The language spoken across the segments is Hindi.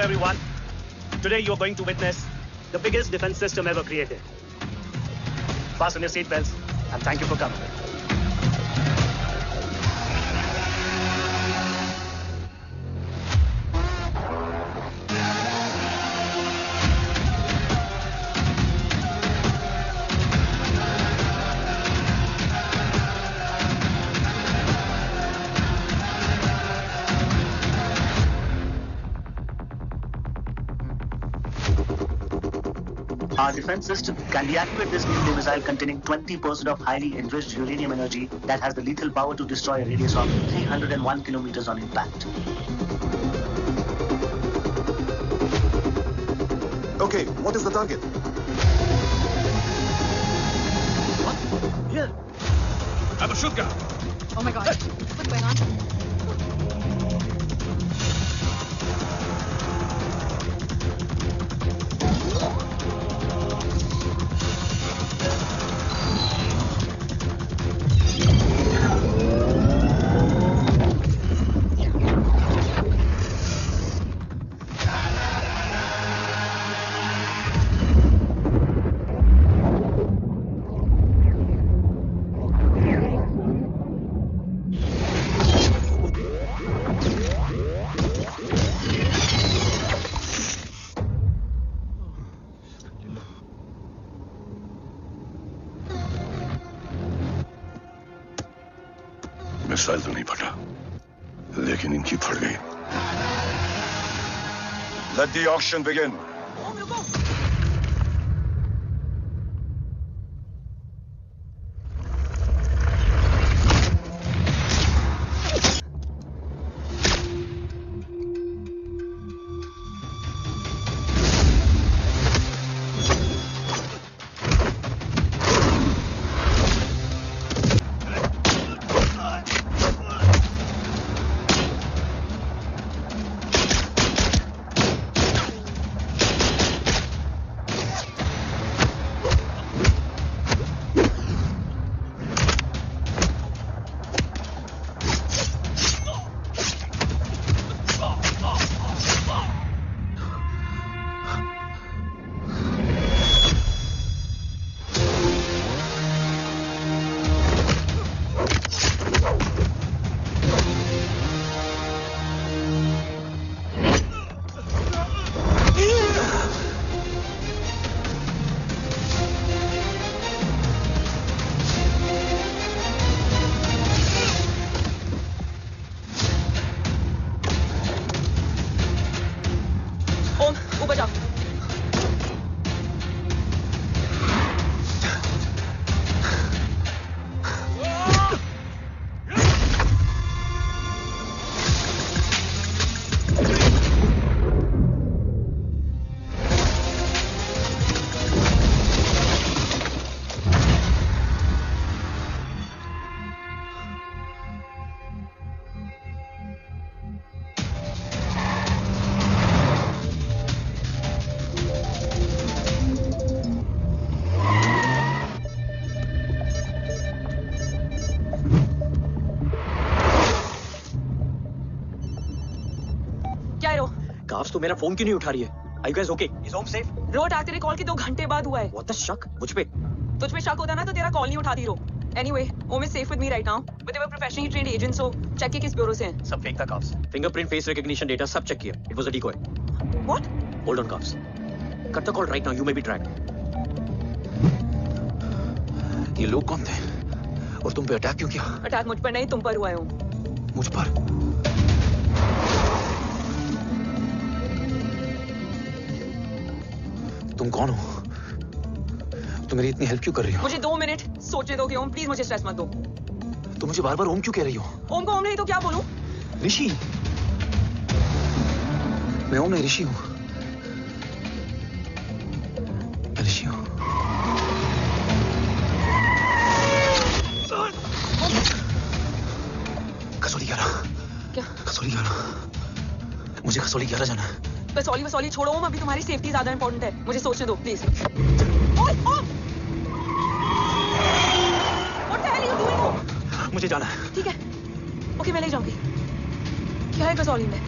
everyone. Today you are going to witness the biggest defense system ever created. Fasten your seatbelts and thank you for coming. Our defense system can deactivate this nuclear missile containing 20% of highly enriched uranium energy that has the lethal power to destroy a radius of 301 kilometers on impact. Okay, what is the target? What? Here. I have a shotgun. Oh my God. What's going on? Missile तो नहीं फटा, लेकिन इनकी फट गई। Let the auction begin. Carbs तो मेरा फोन क्यों नहीं उठा रही है? Are you guys okay? Is home safe? रो अटैक तेरे कॉल के 2 घंटे बाद हुआ है। What the शक? मुझ पे? तुझ पे शक होता ना तो तेरा कॉल नहीं उठाती रो। Anyway, Om is safe with me right now. But they were professionally trained agents, so check के किस ब्यूरो से हैं? सब फेक था carbs. Fingerprint, face recognition data सब check किया. It was a decoy. What? Hold on, carbs. Cut the call right now. You may be tracked. ये लोग कौन थे? और तुम पे अटैक क्यों किया? अटैक मुझ पर नहीं तुम पर हुआ है ओम। मुझ पर? तुम कौन हो? तुम मेरी इतनी हेल्प क्यों कर रही हो? मुझे 2 मिनट सोचने दो कि ओम प्लीज मुझे स्ट्रेस मत दो। तुम मुझे बार-बार ओम क्यों कह रही हो? ओम को ओम नहीं तो क्या बोलूं? ऋषि। मैं ओम नहीं ऋषि हूं। मैं ऋषि हूं। कसौली 11। क्या? कसौली 11। मुझे कसौली 11 जाना है। कसौली छोड़ो ओम, अभी तुम्हारी सेफ्टी ज्यादा इंपॉर्टेंट है। मुझे सोचने दो प्लीज। मुझे जाना है। ठीक है, ओके मैं ले जाऊंगी। क्या है कसौली में?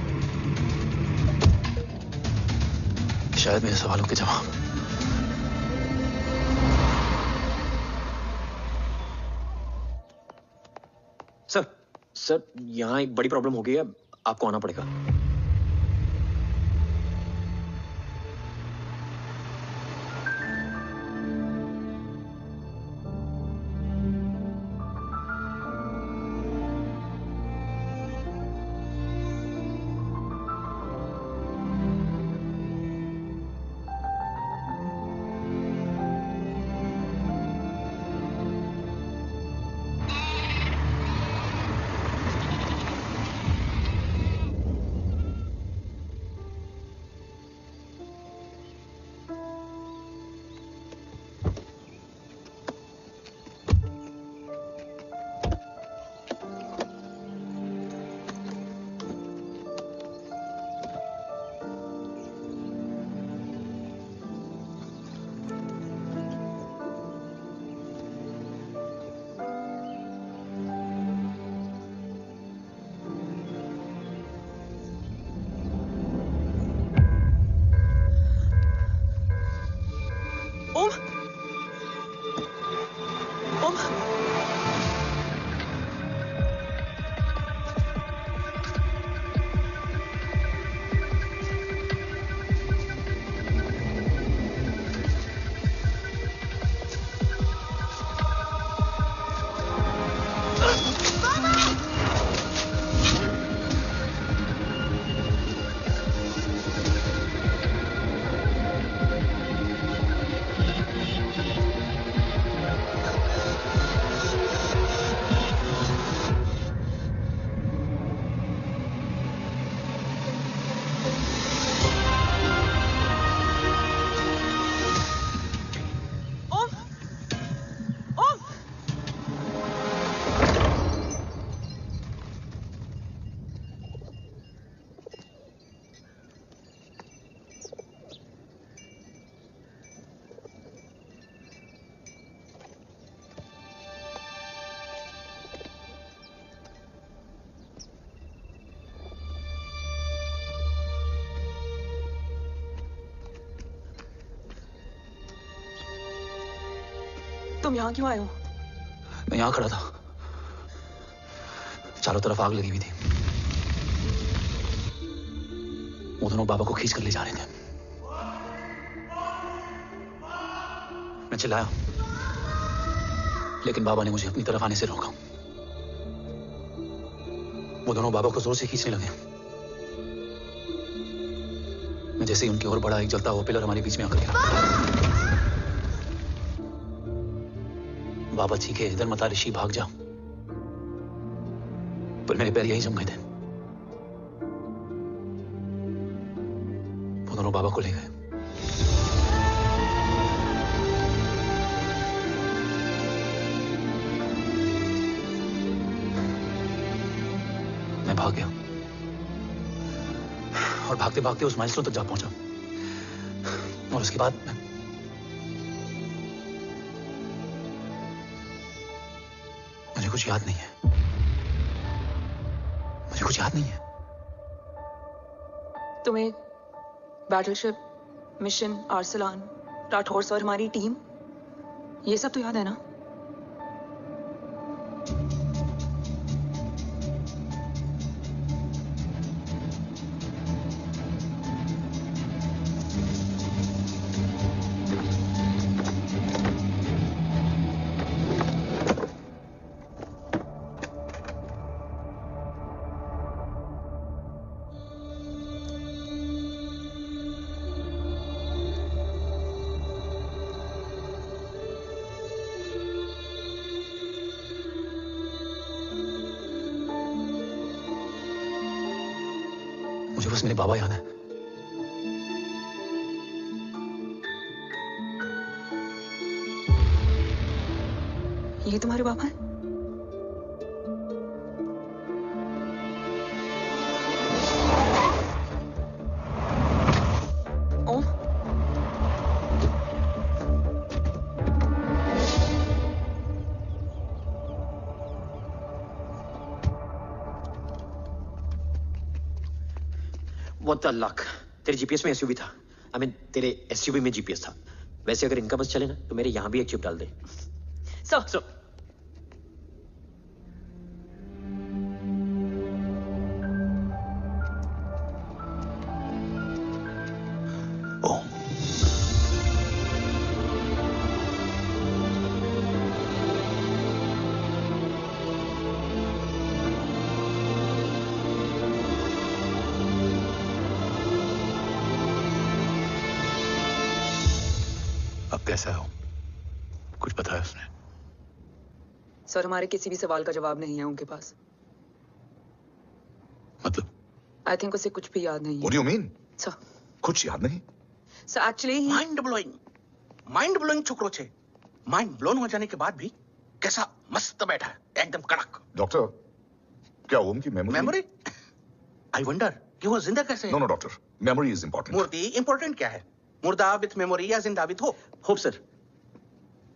शायद मेरे सवालों के जवाब सर यहाँ एक बड़ी प्रॉब्लम हो गई है, आपको आना पड़ेगा। तुम यहाँ क्यों आए हो? मैं यहाँ खड़ा था, चारों तरफ आग लगी हुई थी। वो दोनों बाबा को खींच कर ले जा रहे थे। मैं चिल्लाया, लेकिन बाबा ने मुझे अपनी तरफ आने से रोका। वो दोनों बाबा को जोर से खींचने लगे। मैं जैसे ही उनकी ओर बढ़ा, एक जलता हुआ पिलर हमारे बीच में आकर गिरा। बाबा चीखे, इधर मत आ ऋषि, भाग जा। पर मेरे पैर यही जम गए थे। वो दोनों बाबा को ले गए। मैं भाग गया और भागते भागते उस माइलस्टोन तक जा पहुंचा। और उसके बाद मुझे कुछ याद नहीं है। मुझे कुछ याद नहीं है। तुम्हें battleship, mission, Arsalan, Rathore sir, हमारी टीम, ये सब तो याद है ना? मुझे बस मेरे बाबा याद है। ये तुम्हारे बाबा हैं? ओम? What the luck? तेरे जीपीएस में एसयूवी था। आई मीन तेरे एसयूवी में जीपीएस था। वैसे अगर इनका बस चले ना तो मेरे यहाँ भी एक चिप डाल दे। सर ओम, अब कैसा हो? कुछ पता है उसने? सर हमारे किसी भी सवाल का जवाब नहीं है उनके पास। मतलब? आई थिंक उसे कुछ भी याद नहीं What है। do you mean? सर कुछ याद नहीं? सर एक्चुअली माइंड ब्लोइंग छोकरो छे। माइंड ब्लोन हो जाने के बाद भी कैसा मस्त बैठा है, एकदम कड़क। डॉक्टर, क्या ओम की मेमोरी? आई वंडर कि वो जिंदा कैसे है? No doctor, memory is important. मूर्ति इंपॉर्टेंट क्या है? मुर्दा विथ मेमोरी या जिंदा with hope? Hope sir.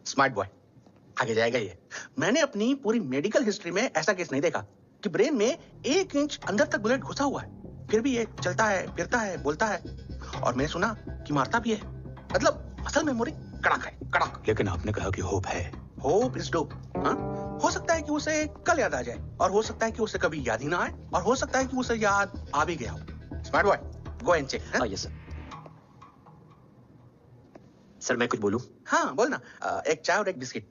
Smart boy, आगे जाएगा ये। मैंने अपनी पूरी मेडिकल हिस्ट्री में ऐसा केस नहीं देखा कि ब्रेन में 1 इंच अंदर तक बुलेट घुसा हुआ है, फिर भी ये चलता है, फिरता है, बोलता है, और मैंने सुना कि मारता भी है। मतलब असल मेमोरी कड़क है, कड़क। लेकिन आपने कहा कि होप है। Hope is dope. हो सकता है कि उसे कल याद आ जाए, और हो सकता है कि उसे कभी याद ही ना आए, और हो सकता है कि उसे याद आ भी गया हो। Smart boy, go and check. Yes sir. Sir मैं कुछ बोलूं? हाँ बोल ना। एक चाय और एक बिस्किट।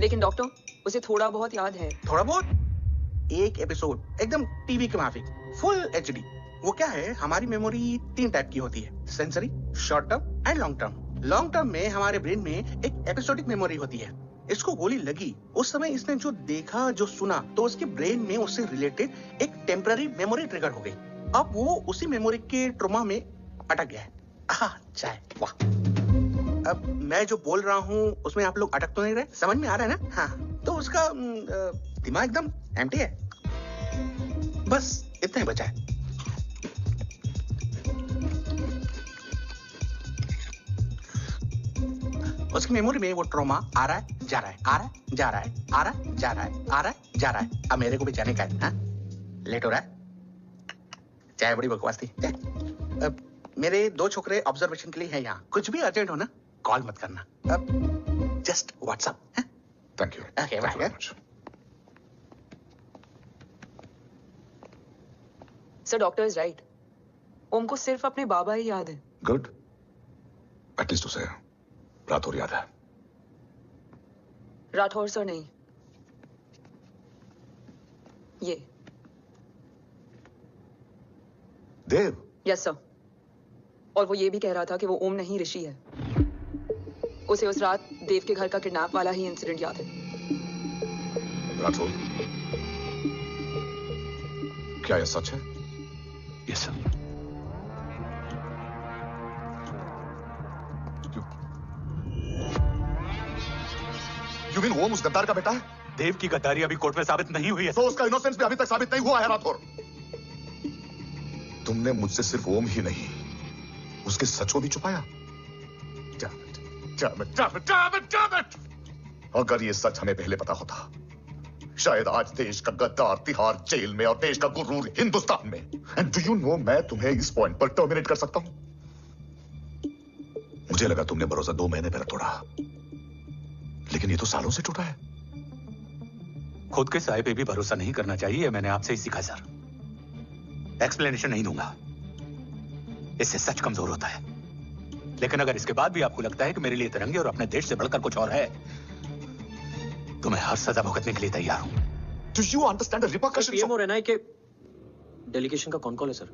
लेकिन डॉक्टर उसे थोड़ा बहुत याद है। थोड़ा बहुत? एक एपिसोड एकदम टीवी के माफिक, फुल एचडी। वो क्या है, हमारी मेमोरी 3 टाइप की होती है, sensory, short term and long term. Long term में हमारे ब्रेन में एक एपिसोडिक मेमोरी होती है। इसको गोली लगी, उस समय इसने जो देखा, जो सुना, तो उसके ब्रेन में उससे रिलेटेड एक टेम्पररी मेमोरी ट्रिगर हो गई। अब वो उसी मेमोरी के ट्रॉमा में अटक गया है। चाय, वाह। अब मैं जो बोल रहा हूँ उसमें आप लोग अटक तो नहीं रहे? समझ में आ रहा है ना? हाँ, तो उसका दिमाग एकदम एम्प्टी है। बस इतना ही बचा है। उसकी मेमोरी में वो ट्रॉमा आ रहा है, जा रहा है, आ रहा है, जा रहा है, आ रहा है, जा रहा है, आ रहा है, जा रहा है। अब मेरे को भी जाने का है। हाँ? लेट हो रहा है? चाय बड़ी बकवास थी। अब मेरे 2 छोकरे ऑब्जर्वेशन के लिए हैं यहाँ। कुछ भी अर्जेंट हो ना, कॉल मत करना। अब just WhatsApp. Thank you. Okay, bye. Sir doctor is right. Om को सिर्फ अपने बाबा ही याद है। गुड, एटलीस्ट उसे राठौर याद है। राठौर सर नहीं, ये देव। Yes sir. और वो ये भी कह रहा था कि वो ओम नहीं ऋषि है। उसे उस रात देव के घर का किडनैप वाला ही इंसिडेंट याद है। राठौर, क्या यह सच है? Yes sir. यू मीन ओम उस गद्दार का बेटा है? देव की गद्दारी अभी कोर्ट में साबित नहीं हुई है। तो उसका इनोसेंस भी अभी तक साबित नहीं हुआ है राठौर। तुमने मुझसे सिर्फ ओम ही नहीं, उसके सच को भी छुपाया। Damn it! अगर ये सच हमें पहले पता होता, शायद आज देश का गद्दार तिहाड़ जेल में और देश का गुरूर हिंदुस्तान में। एंड डू यू नो, मैं तुम्हें इस पॉइंट पर टर्मिनेट कर सकता हूं। मुझे लगा तुमने भरोसा 2 महीने पहले तोड़ा, लेकिन ये तो सालों से टूटा है। खुद के साए पे भी भरोसा नहीं करना चाहिए, मैंने आपसे ही सीखा सर। एक्सप्लेनेशन नहीं दूंगा, इससे सच कमजोर होता है। लेकिन अगर इसके बाद भी आपको लगता है कि मेरे लिए तिरंगे और अपने देश से बढ़कर कुछ और है, तो मैं हर सजा भुगतने के लिए तैयार हूं। Do you understand the repercussions? PM और एनआई के डेलीगेशन का कौन कॉल है sir?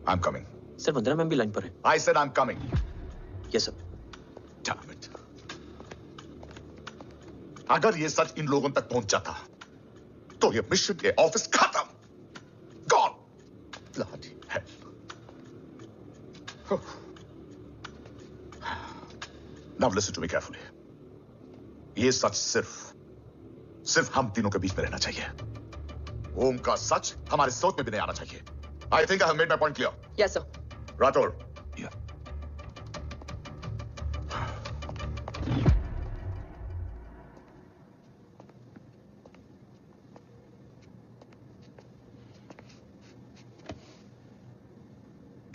I'm coming. Sir Vandana ma'am भी लाइन पर है। I said I'm coming. Yes sir. Damn it. अगर ये सच इन लोगों तक पहुंच जाता, तो ये मिशन, ये ऑफिस खत्म। Gone. Bloody hell. Now listen to me carefully. ये सच सिर्फ हम तीनों के बीच में रहना चाहिए। ओम का सच हमारे सोच में भी नहीं आना चाहिए। I think I have made my point clear. Yes sir. Rathore, Yeah.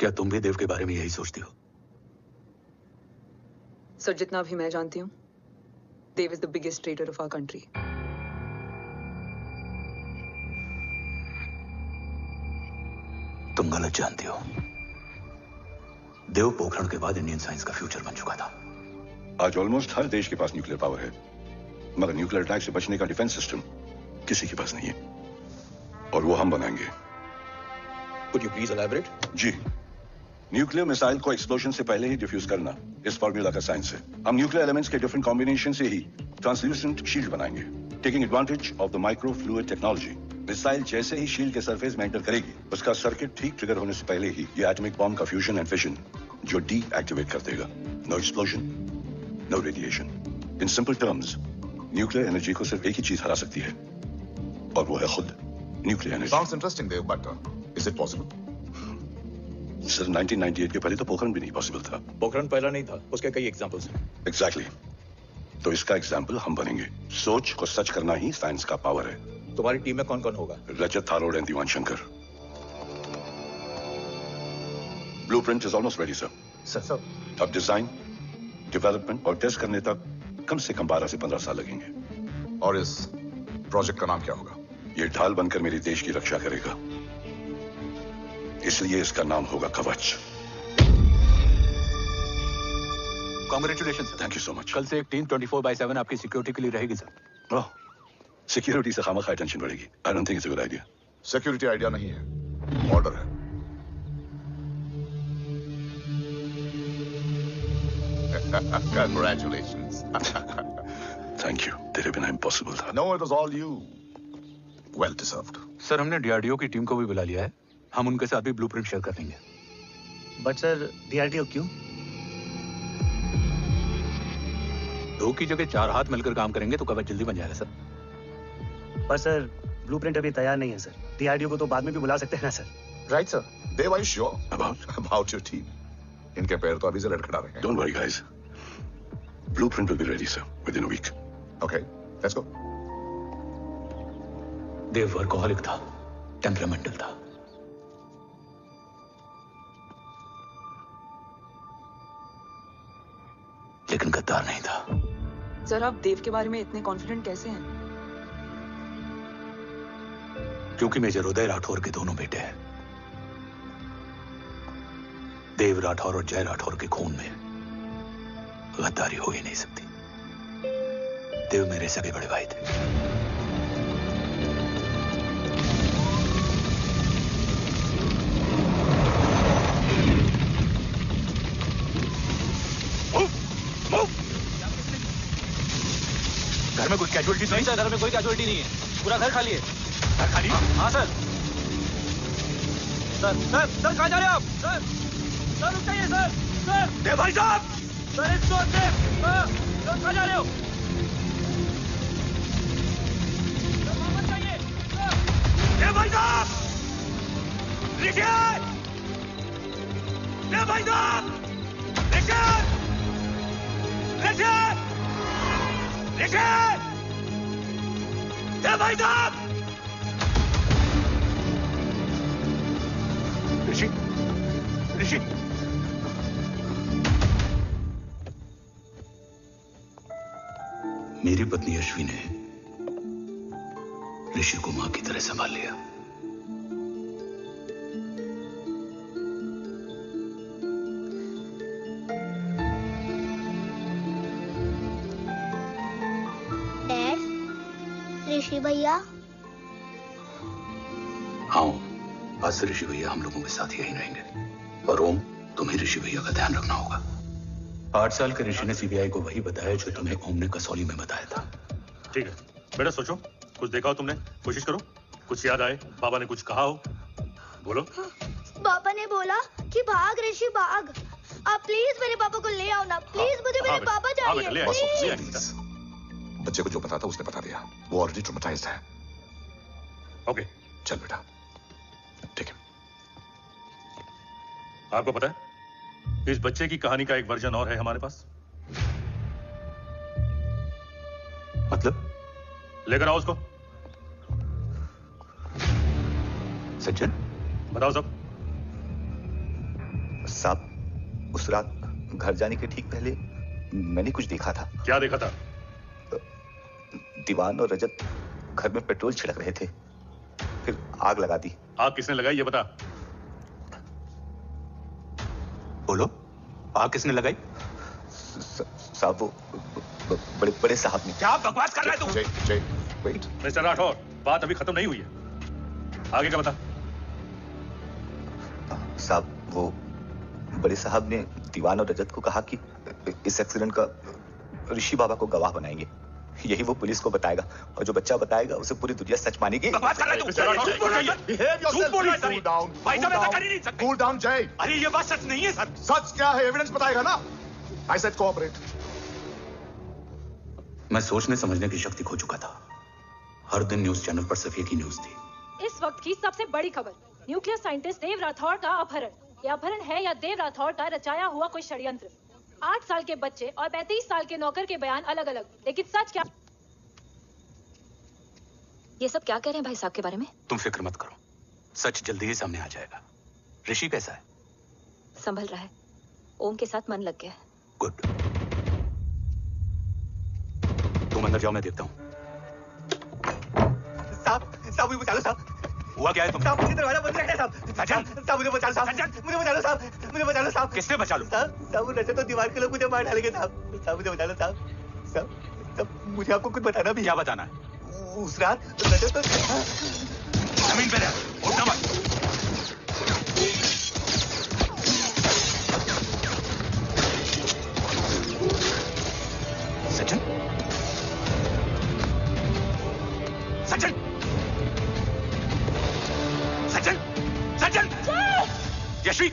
क्या तुम भी देव के बारे में यही सोचती हो? सर, जितना भी मैं जानती हूँ, Dev is the biggest trader of our country. तुम गलत जानती हो। देव पोखरण के बाद इंडियन साइंस का फ्यूचर बन चुका था। आज ऑलमोस्ट हर देश के पास न्यूक्लियर पावर है, मगर न्यूक्लियर अटैक से बचने का डिफेंस सिस्टम किसी के पास नहीं है, और वो हम बनाएंगे। Could you please elaborate? जी, न्यूक्लियर मिसाइल को एक्सप्लोजन से पहले ही डिफ्यूज करना इस फॉर्मूला का साइंस है। हम न्यूक्लियर एलिमेंट्स के डिफरेंट कॉम्बिनेशन से ही ट्रांसल्यूसेंट शील्ड बनाएंगे, taking advantage of the micro fluid technology. Missile जैसे ही शील्ड के सरफेस में एंटर करेगी, उसका सर्किट ठीक ट्रिगर होने से पहले ही ये एटॉमिक बॉम्ब का फ्यूजन एंड फिशन जो डीएक्टिवेट कर देगा। No explosion, no radiation. In simple terms, nuclear energy को सिर्फ एक ही चीज हरा सकती है, और वो है खुद nuclear energy. Sounds interesting, Dev, but is it possible? Sir, 1998 के पहले तो पोखरण भी नहीं पॉसिबल था। पोखरण पहला नहीं था, उसके कई एग्जांपल्स हैं। एग्जैक्टली। तो इसका एग्जाम्पल हम बनेंगे। सोच को सच करना ही साइंस का पावर है। तुम्हारी टीम में कौन कौन होगा? Rajat Tharod and Diwan Shankar. Blueprint is almost ready sir. अब डिजाइन, डेवलपमेंट और टेस्ट करने तक कम से कम 12 से 15 साल लगेंगे। और इस प्रोजेक्ट का नाम क्या होगा? ये ढाल बनकर मेरे देश की रक्षा करेगा, इसलिए इसका नाम होगा कवच। Congratulation sir. Thank you so much. कल से एक टीम 24/7 आपकी सिक्योरिटी के लिए रहेगी सर। ओह, सिक्योरिटी से खामखा टेंशन बढ़ेगी। I don't think it's a good idea. Security idea नहीं है, ऑर्डर है। Congratulations. थैंक यू, तेरे बिना इम्पॉसिबल था। No, it was all you. Well deserved. Sir, हमने डीआरडीओ की टीम को भी बुला लिया है। हम उनके साथ भी ब्लूप्रिंट शेयर कर देंगे। बट सर, डीआरडीओ क्यों? 2 की जगह 4 हाथ मिलकर काम करेंगे तो कवच जल्दी बन जाएगा सर। पर सर, ब्लूप्रिंट अभी तैयार नहीं है सर। डीआरडीओ को तो बाद में भी बुला सकते हैं ना sir. Right, sir. Dev, are you sure about your team? इनके पैर तो अभी से लड़खड़ा रहे हैं। Don't worry, guys. Blueprint will be ready, sir, within a week. Okay, let's go. Dev workaholic था, टेम्परामेंटल था। लेकिन गद्दार नहीं था। सर, आप देव के बारे में इतने कॉन्फिडेंट कैसे हैं? क्योंकि मेजर उदय राठौर के दोनों बेटे हैं। देव राठौर और जय राठौर के खून में गद्दारी हो ही नहीं सकती। देव मेरे सगे बड़े भाई थे। घर में कोई कैजुअलिटी नहीं सर, घर में कोई कैजुअलिटी नहीं है। पूरा घर खाली है। घर खाली? हाँ सर। सर कहाँ जा रहे हो आप? सर रुक जाइए सर। देव भाई साहब! सर इस डोर से। सर कहाँ जा रहे हो? सर वापस जाइए। देव भाई साहब! ऋषि! देव भाई साहब! ऋषि! देव भाई साहब! ऋषि! मेरी पत्नी अश्विनी ने ऋषि को मां की तरह संभाल लिया। ऋषि भैया। हाँ, आज से ऋषि भैया हम लोगों के साथ यहीं रहेंगे। और ओम, तुम्हें ऋषि भैया का ध्यान रखना होगा। 8 साल के ऋषि ने सीबीआई को वही बताया जो तुम्हें ओम ने कसौली में बताया था। ठीक है बेटा, सोचो, कुछ देखा हो तुमने? कोशिश करो, कुछ याद आए। बाबा ने कुछ कहा हो, बोलो। पापा ने बोला कि भाग ऋषि भाग। आप प्लीज मेरे पापा को ले आओ ना। प्लीज मुझे मेरे पापा चाहिए। बच्चे को जो पता था उसने बता दिया। वो ऑलरेडी ट्रॉमेटाइज्ड है। ओके, चल बेटा, ठीक है। आपको पता है, इस बच्चे की कहानी का एक वर्जन और है हमारे पास। मतलब? लेकर आओ उसको। सज्जन, बताओ सब। साहब, उस रात घर जाने के ठीक पहले मैंने कुछ देखा था। क्या देखा था? दीवान और रजत घर में पेट्रोल छिड़क रहे थे, फिर आग लगा दी। आग किसने लगाई ये बता। बोलो, आग किसने लगाई? साहब वो बड़े बड़े साहब ने। क्या बकवास कर रहा है तू? जय वेट। मिस्टर राठौर, बात अभी खत्म नहीं हुई है, आगे का बता। साहब वो बड़े साहब ने दीवान और रजत को कहा कि इस एक्सीडेंट का ऋषि बाबा को गवाह बनाएंगे। यही वो पुलिस को बताएगा और जो बच्चा बताएगा उसे पूरी दुनिया सच मानेगी। बकवास कर रहा है तू? कूल डाउन जय। अरे ये बात सच नहीं है सर। सच क्या है? एविडेंस बताएगा ना। I said cooperate. मैं सोचने समझने की शक्ति खो चुका था। हर दिन न्यूज चैनल पर सिर्फ एक ही न्यूज थी। इस वक्त की सबसे बड़ी खबर, न्यूक्लियर साइंटिस्ट देव राठौड़ का अपहरण। यह अपहरण है या देव राठौड़ का रचाया हुआ कोई षड्यंत्र। 8 साल के बच्चे और 35 साल के नौकर के बयान अलग अलग, लेकिन सच क्या? ये सब क्या कह रहे हैं भाई साहब के बारे में? तुम फिक्र मत करो, सच जल्दी ही सामने आ जाएगा। ऋषि कैसा है? संभल रहा है, ओम के साथ मन लग गया है। गुड। तुम अंदर जाओ, मैं देखता हूँ। साहब मुझे बचा लो साहब। हुआ क्या है तुम? साहब मुझे दरवाजा बंद रखना है साहब। सज्जन, साहब मुझे बचा लो साहब। मुझे बचा लो साहब। मुझे बचा लो साहब। किससे बचा लो? साहब रजत तो दीवार के लोग मुझे मार डालेंगे साहब। साहब मुझे बचा लो साहब। साहब मुझे आपको कुछ बताना भी। क्या बताना है? उस रात रजत तो जमीन पे रह, उठना मत। सचिन, सचिन, सचिन, सचिन, यशवी,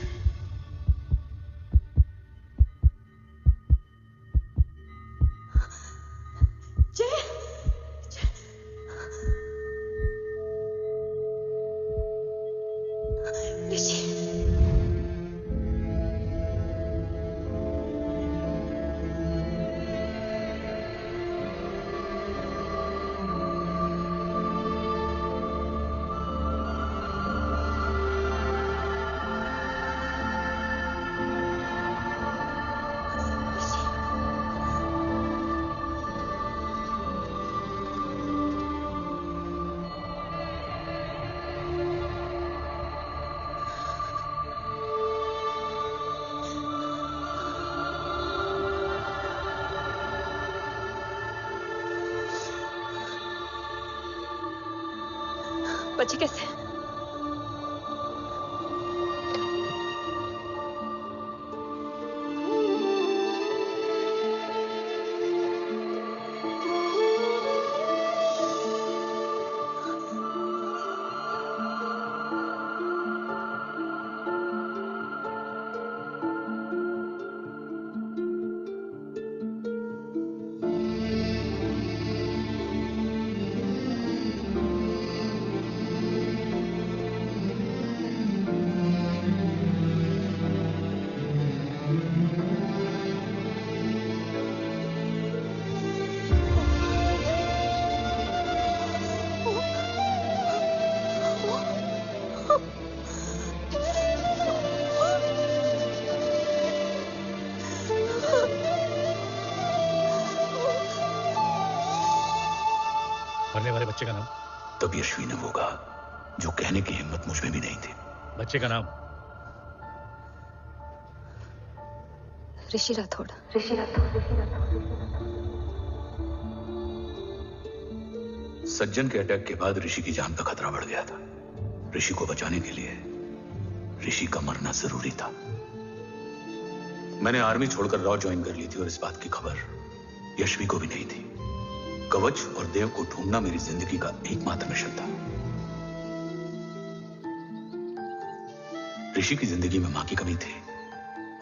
बच्चे कैसे हैं? मरने वाले बच्चे का नाम? तब यशवी ने वो कहा जो कहने की हिम्मत मुझ में भी नहीं थी। बच्चे का नाम? ऋषि राठौड़। सज्जन के अटैक के बाद ऋषि की जान का खतरा बढ़ गया था। ऋषि को बचाने के लिए ऋषि का मरना जरूरी था। मैंने आर्मी छोड़कर रॉ ज्वाइन कर ली थी और इस बात की खबर यशवी को भी नहीं थी। कवच और देव को ढूंढना मेरी जिंदगी का एकमात्र मिशन था। ऋषि की जिंदगी में मां की कमी थी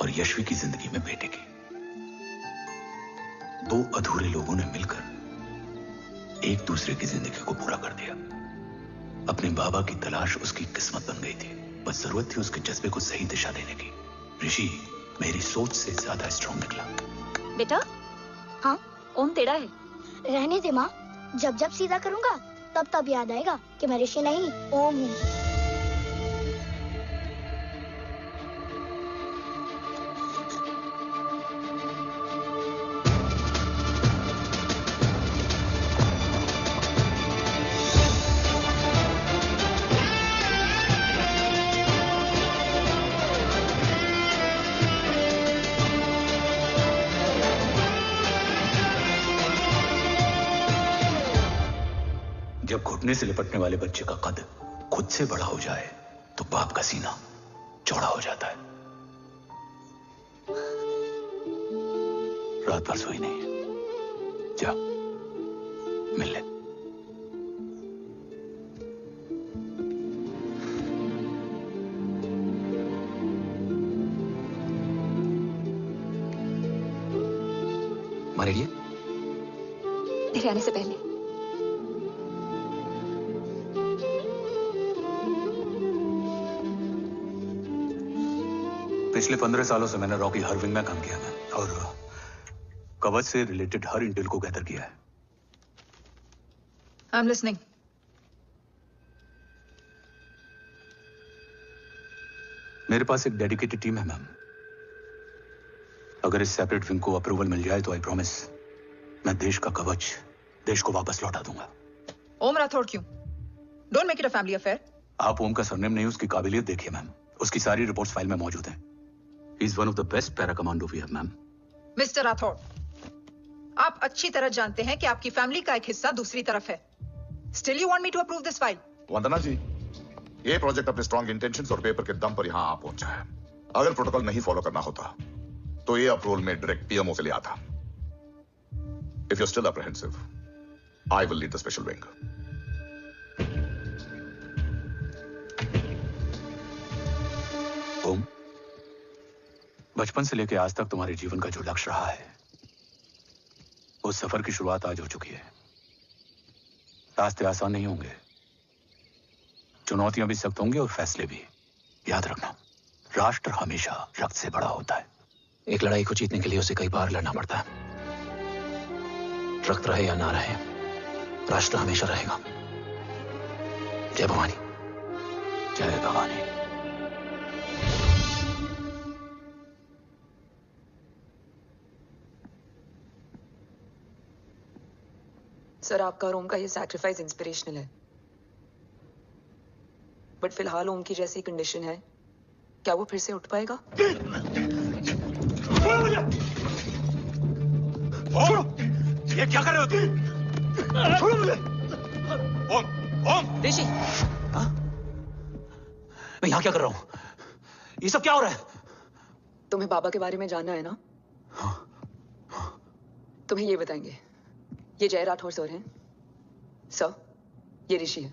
और यशवी की जिंदगी में बेटे की। 2 अधूरे लोगों ने मिलकर एक दूसरे की जिंदगी को पूरा कर दिया। अपने बाबा की तलाश उसकी किस्मत बन गई थी, बस जरूरत थी उसके जज्बे को सही दिशा देने की। ऋषि मेरी सोच से ज्यादा स्ट्रांग निकला। बेटा, हाँ, ओम तेरा है। रहने दे माँ, जब जब सीधा करूंगा तब तब याद आएगा कि मैं ऋषि नहीं ओम हूँ। जब घुटने से लिपटने वाले बच्चे का कद खुद से बड़ा हो जाए तो बाप का सीना चौड़ा हो जाता है। रात भर सोई नहीं, जा मिल ले। हमारे लिए मेरे आने से पहले। पिछले 15 सालों से मैंने रॉकी हर विंग में काम किया है और कवच से रिलेटेड हर इंटेल को गैदर किया है। I am listening. मेरे पास एक डेडिकेटेड टीम है मैम। अगर इस सेपरेट विंग को अप्रूवल मिल जाए तो आई प्रॉमिस मैं देश का कवच देश को वापस लौटा दूंगा। ओम राठौड़ क्यों? Don't make it a family affair. आप ओम का सरनेम नहीं, उसकी काबिलियत देखिए मैम। उसकी सारी रिपोर्ट्स फाइल में मौजूद हैं। He is one of the best para commando we have ma'am. Mister Rathore, आप अच्छी तरह जानते हैं कि आपकी फैमिली का एक हिस्सा दूसरी तरफ है। Still you want me to approve this file? Vandana ji, ये प्रोजेक्ट अपने स्ट्रॉन्ग इंटेंशंस और पेपर के दम पर यहां आ पहुंचा है। अगर प्रोटोकॉल नहीं फॉलो करना होता तो ये अप्रूवल में डायरेक्ट पीएमओ से ले आता। If you are still apprehensive, I will lead the special wing. Om, बचपन से लेकर आज तक तुम्हारे जीवन का जो लक्ष्य रहा है, उस सफर की शुरुआत आज हो चुकी है। रास्ते आसान नहीं होंगे, चुनौतियां भी सख्त होंगी और फैसले भी। याद रखना, राष्ट्र हमेशा रक्त से बड़ा होता है। एक लड़ाई को जीतने के लिए उसे कई बार लड़ना पड़ता है। रक्त रहे या ना रहे, राष्ट्र हमेशा रहेगा। जय भवानी। जय भवानी। सर, आपका और ओम का ये सैक्रिफाइस इंस्पिरेशनल है, बट फिलहाल ओम की जैसी कंडीशन है, क्या वो फिर से उठ पाएगा? ये क्या कर रहे हो तुम? छोड़ो मुझे। ओम, ओम। ऋषि, मैं यहाँ क्या कर रहा हूँ? ये सब क्या हो रहा है? तुम्हें बाबा के बारे में जानना है ना? तुम्हें ये बताएंगे। ये जय राठौर सर हैं। सर, ये ऋषि है।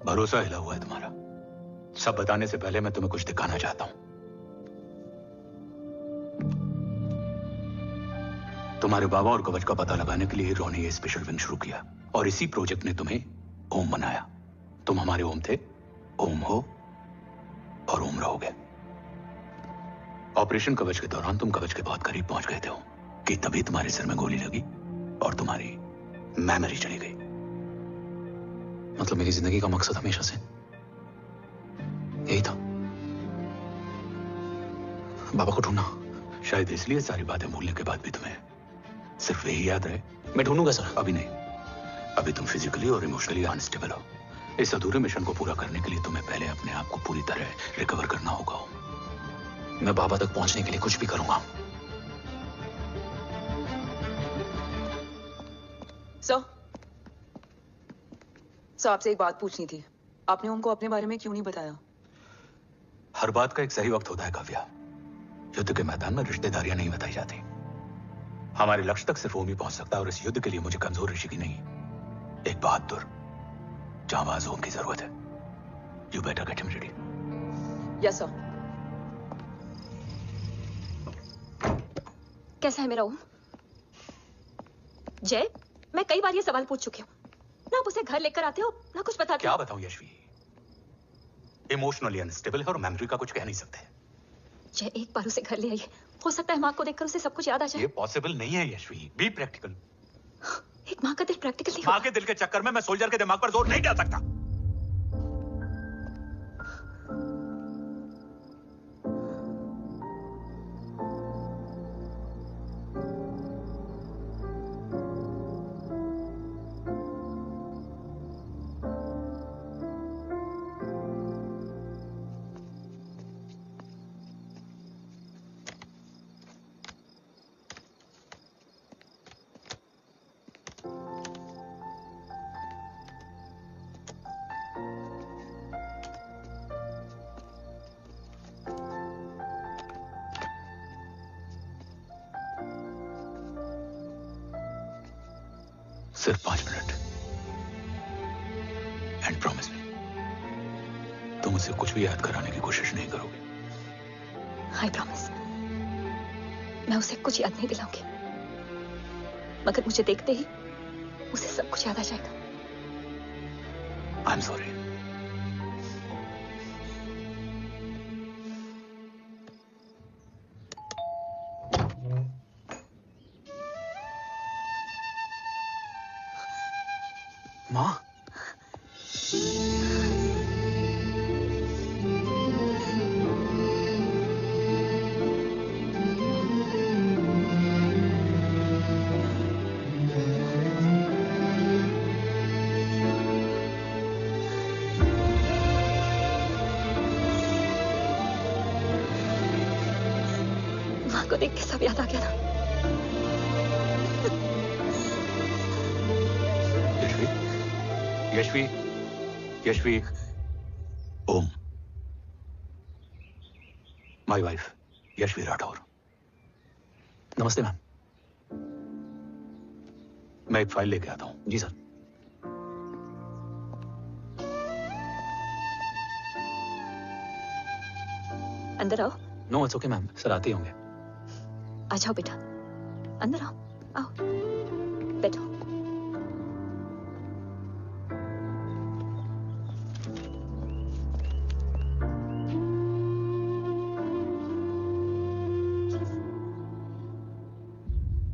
भरोसा हिला हुआ है तुम्हारा। सब बताने से पहले मैं तुम्हें कुछ दिखाना चाहता हूं। तुम्हारे बाबा और कवच का पता लगाने के लिए रोनी ये स्पेशल विंग शुरू किया और इसी प्रोजेक्ट ने तुम्हें ओम बनाया। तुम हमारे ओम थे, ओम हो और ओम रहोगे। ऑपरेशन कवच के दौरान तुम कवच के बहुत करीब पहुंच गए थे कि तभी तुम्हारे सिर में गोली लगी और तुम्हारी मेमोरी चली गई। मतलब मेरी जिंदगी का मकसद हमेशा से यही था, बाबा को ढूंढना। शायद इसलिए सारी बातें भूलने के बाद भी तुम्हें सिर्फ यही याद रहे। मैं ढूंढूंगा सर। अभी नहीं, अभी तुम फिजिकली और इमोशनली अनस्टेबल हो। इस अधूरे मिशन को पूरा करने के लिए तुम्हें पहले अपने आप को पूरी तरह रिकवर करना होगा। मैं बाबा तक पहुंचने के लिए कुछ भी करूंगा। सर, आपसे एक बात पूछनी थी। आपने उनको अपने बारे में क्यों नहीं बताया? हर बात का एक सही वक्त होता है काव्या। युद्ध के मैदान में रिश्तेदारियां नहीं बताई जाती। हमारे लक्ष्य तक सिर्फ ओम ही पहुंच सकता है और इस युद्ध के लिए मुझे कमजोर ऋषि की नहीं, एक बहादुर जांबाज ओम की जरूरत है। You better get him ready. Yes sir. कैसा है मेरा ओम? जय, मैं कई बार ये सवाल पूछ चुकी हूँ। ना आप उसे घर लेकर आते हो, ना कुछ बताते हो। क्या बताऊं यशवी? इमोशनली अनस्टेबल है और मेमोरी का कुछ कह नहीं सकते। जय, एक बार उसे घर ले आइए। हो सकता है माँ को देखकर उसे सब कुछ याद आ जाए। ये पॉसिबल नहीं है यशवी। Be practical. एक माँ का दिल प्रैक्टिकल नहीं। माँ के दिल के चक्कर में मैं सोल्जर के दिमाग पर जोर नहीं डाल सकता। सिर्फ 5 मिनट। एंड प्रॉमिस मी, तुम मुझसे कुछ भी याद कराने की कोशिश नहीं करोगे। आई प्रॉमिस, मैं उसे कुछ याद नहीं दिलाऊंगी, मगर मुझे देखते ही उसे सब कुछ याद आ जाएगा। I am sorry. माँ, माँ को देख के सब याद आ गया ना। Yashvi, Yashvi, Om, my wife Yashvi Rathore. नमस्ते मैम। मैं एक फाइल लेके आता हूं। जी सर। अंदर आओ। No it's okay ma'am, sir आते ही होंगे। आ जाओ बेटा, अंदर आओ, आओ बैठो।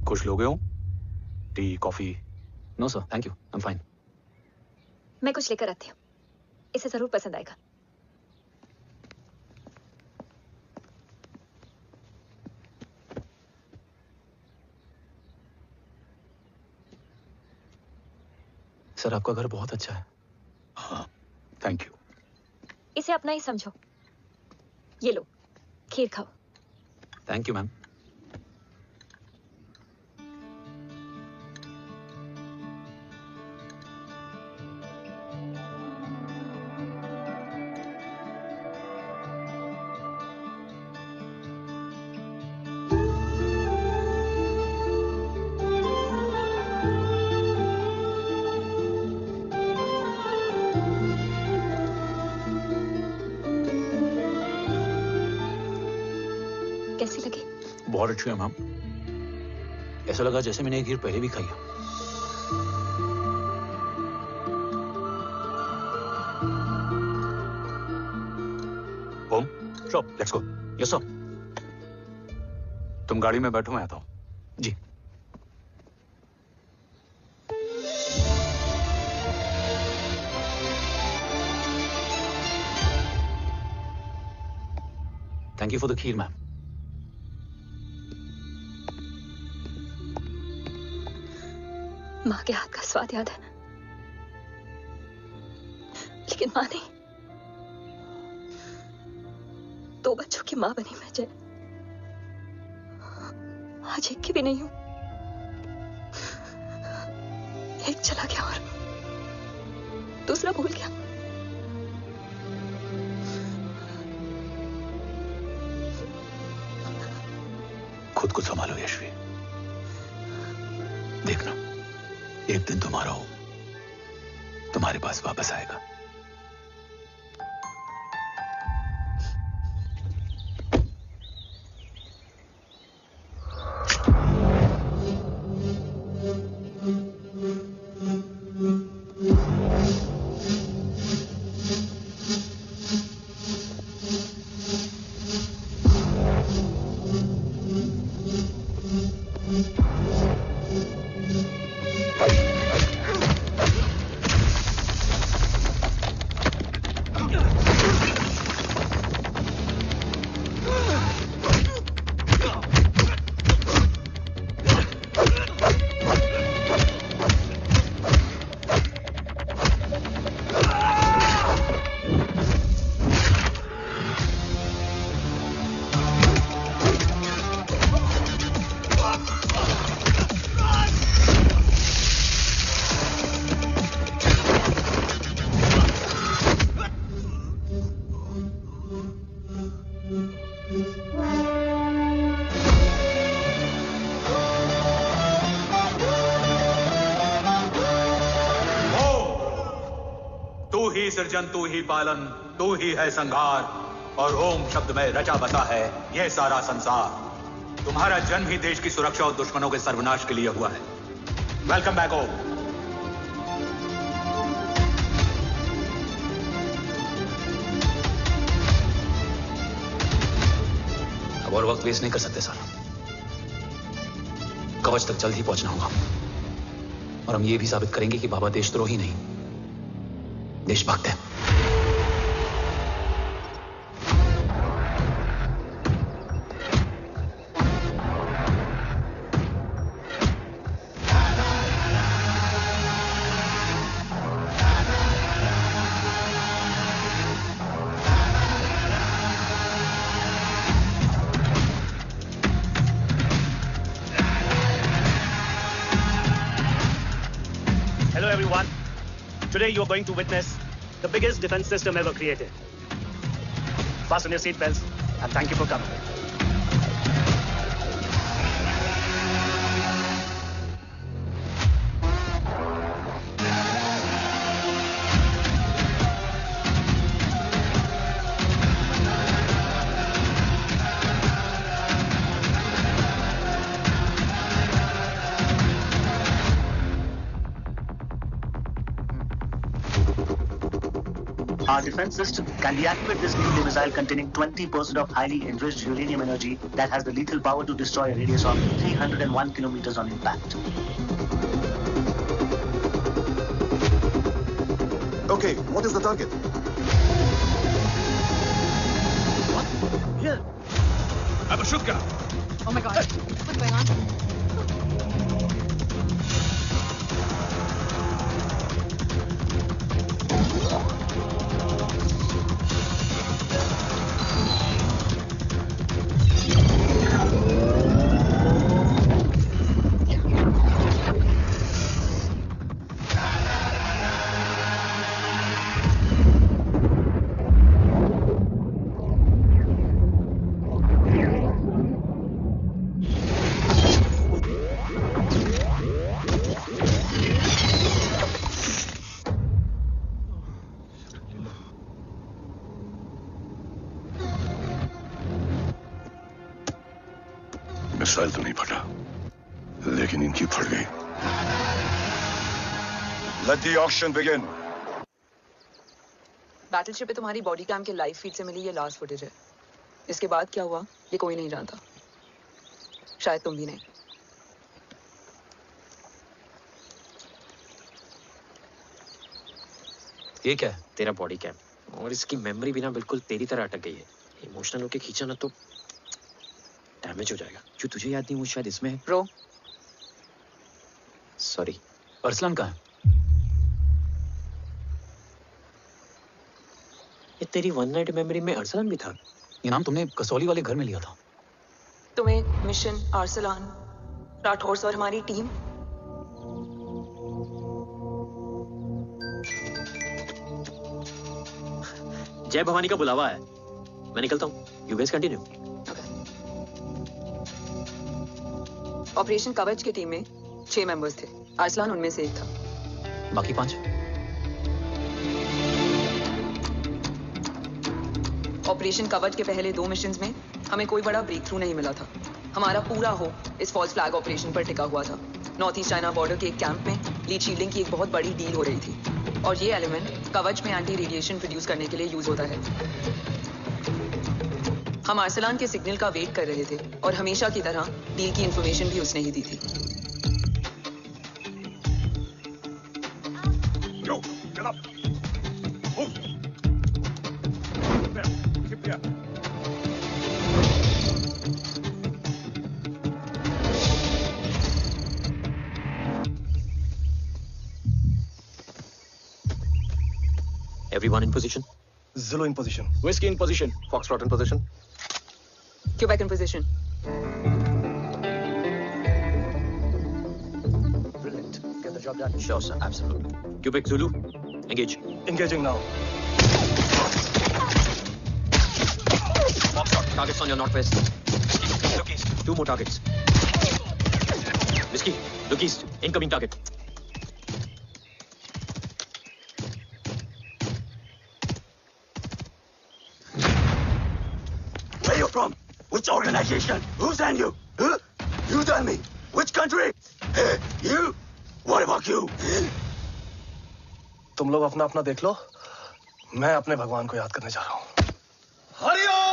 कुछ लोगे हो? Tea, coffee? No sir, thank you, I am fine. मैं कुछ लेकर आती हूँ, इसे जरूर पसंद आएगा। सर आपका घर बहुत अच्छा है। हाँ, थैंक यू। इसे अपना ही समझो। ये लो, खीर खाओ। Thank you ma'am. कैसी लगी? बहुत अच्छी है मैम। ऐसा लगा जैसे मैंने एक खीर पहले भी खाई है। Om, shop, let's go. Yes sir. तुम गाड़ी में बैठो, मैं आता हूं। जी। Thank you for the kheer ma'am. माँ के हाथ का स्वाद याद है, लेकिन माँ नहीं। 2 बच्चों की माँ बनी मैं जय, आज एक की भी नहीं हूं। एक चला गया और दूसरा भूल गया। खुद को संभालो यशवी। देखना, एक दिन तुम्हारा हो तुम्हारे पास वापस आएगा। सृजन, तू ही पालन, तू ही है संहार, और ओम शब्द में रचा बसा है यह सारा संसार। तुम्हारा जन्म ही देश की सुरक्षा और दुश्मनों के सर्वनाश के लिए हुआ है। वेलकम बैक ओम। अब और वक्त वेस्ट नहीं कर सकते सर। कवच तक जल्द ही पहुंचना होगा और हम ये भी साबित करेंगे कि बाबा देशद्रोही नहीं, देशभक्त है। Hello everyone. Today you are going to witness the biggest defense system ever created. Fasten your seatbelts and thank you for coming. Our defense system can deactivate this nuclear missile containing 20% of highly enriched uranium energy that has the lethal power to destroy a radius of 301 kilometers on impact. Okay, what is the target? What? Here. Abashuka. Oh my God. What's going on? Missile तो नहीं फटा, लेकिन इनकी फट गई। Let the auction begin. Battleship पे तुम्हारी बॉडी कैम के लाइव फीड से मिली ये लास्ट फुटेज है। इसके बाद क्या हुआ ये कोई नहीं जानता, शायद तुम भी नहीं। ये क्या है? तेरा बॉडी कैम, और इसकी मेमोरी भी ना बिल्कुल तेरी तरह अटक गई है। इमोशनल होके खींचा ना तो डैमेज हो जाएगा। जो तुझे याद नहीं वो शायद इसमें है। Bro sorry. अरसलान कहाँ है? ये तेरी वन नाइट मेमोरी में अरसलान भी था। ये नाम तुमने कसौली वाले घर में लिया था। तुम्हें मिशन, अरसलान, राठौर और हमारी टीम। जय भवानी का बुलावा है, मैं निकलता हूँ। You guys continue. ऑपरेशन कवच की टीम में 6 मेंबर्स थे, अरसलान उनमें से एक था। बाकी 5? ऑपरेशन कवच के पहले 2 मिशंस में हमें कोई बड़ा ब्रेक थ्रू नहीं मिला था। हमारा पूरा होप इस फॉल्स फ्लैग ऑपरेशन पर टिका हुआ था। नॉर्थ ईस्ट चाइना बॉर्डर के एक कैंप में लीड शील्डिंग की एक बहुत बड़ी डील हो रही थी और ये एलिमेंट कवच में एंटी रेडिएशन प्रोड्यूस करने के लिए यूज होता है। हम अरसलान के सिग्नल का वेट कर रहे थे और हमेशा की तरह डील की इंफॉर्मेशन भी उसने ही दी थी। Go, get up. Move. There, keep there. Everyone in position? Zulu in position. Whiskey in position. Foxtrot in position. Quebec in position. Brilliant. Get the job done. Sure, sir. Absolutely. Quebec Zulu, engage. Engaging now. Foxtrot, targets on your northwest. Look east. 2 more targets. Whiskey, look east. Incoming target. from? Which organization? Who sent you? Huh? You tell me. Which country? Hey, you? What about you? तुम लोग अपना अपना देख लो, मैं अपने भगवान को याद करने जा रहा हूँ। Hariom!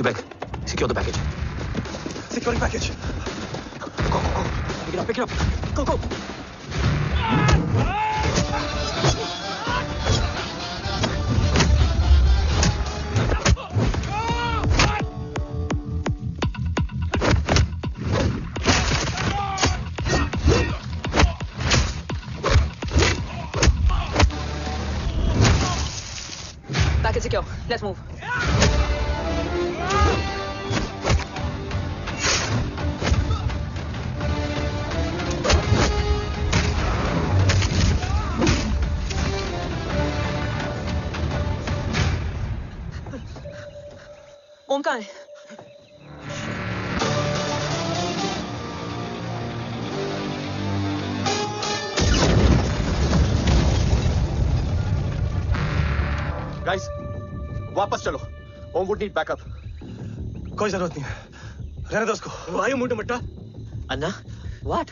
Quebec, secure the package. Securing package. Go. Pick it up. Go. Package secure. Let's move. ओम कहाँ है? गाइस, वापस चलो। ओम वुड नीड बैकअप। कोई जरूरत नहीं है, रहने दो उसको। वायु मुंडू मट्टा। अन्ना, what?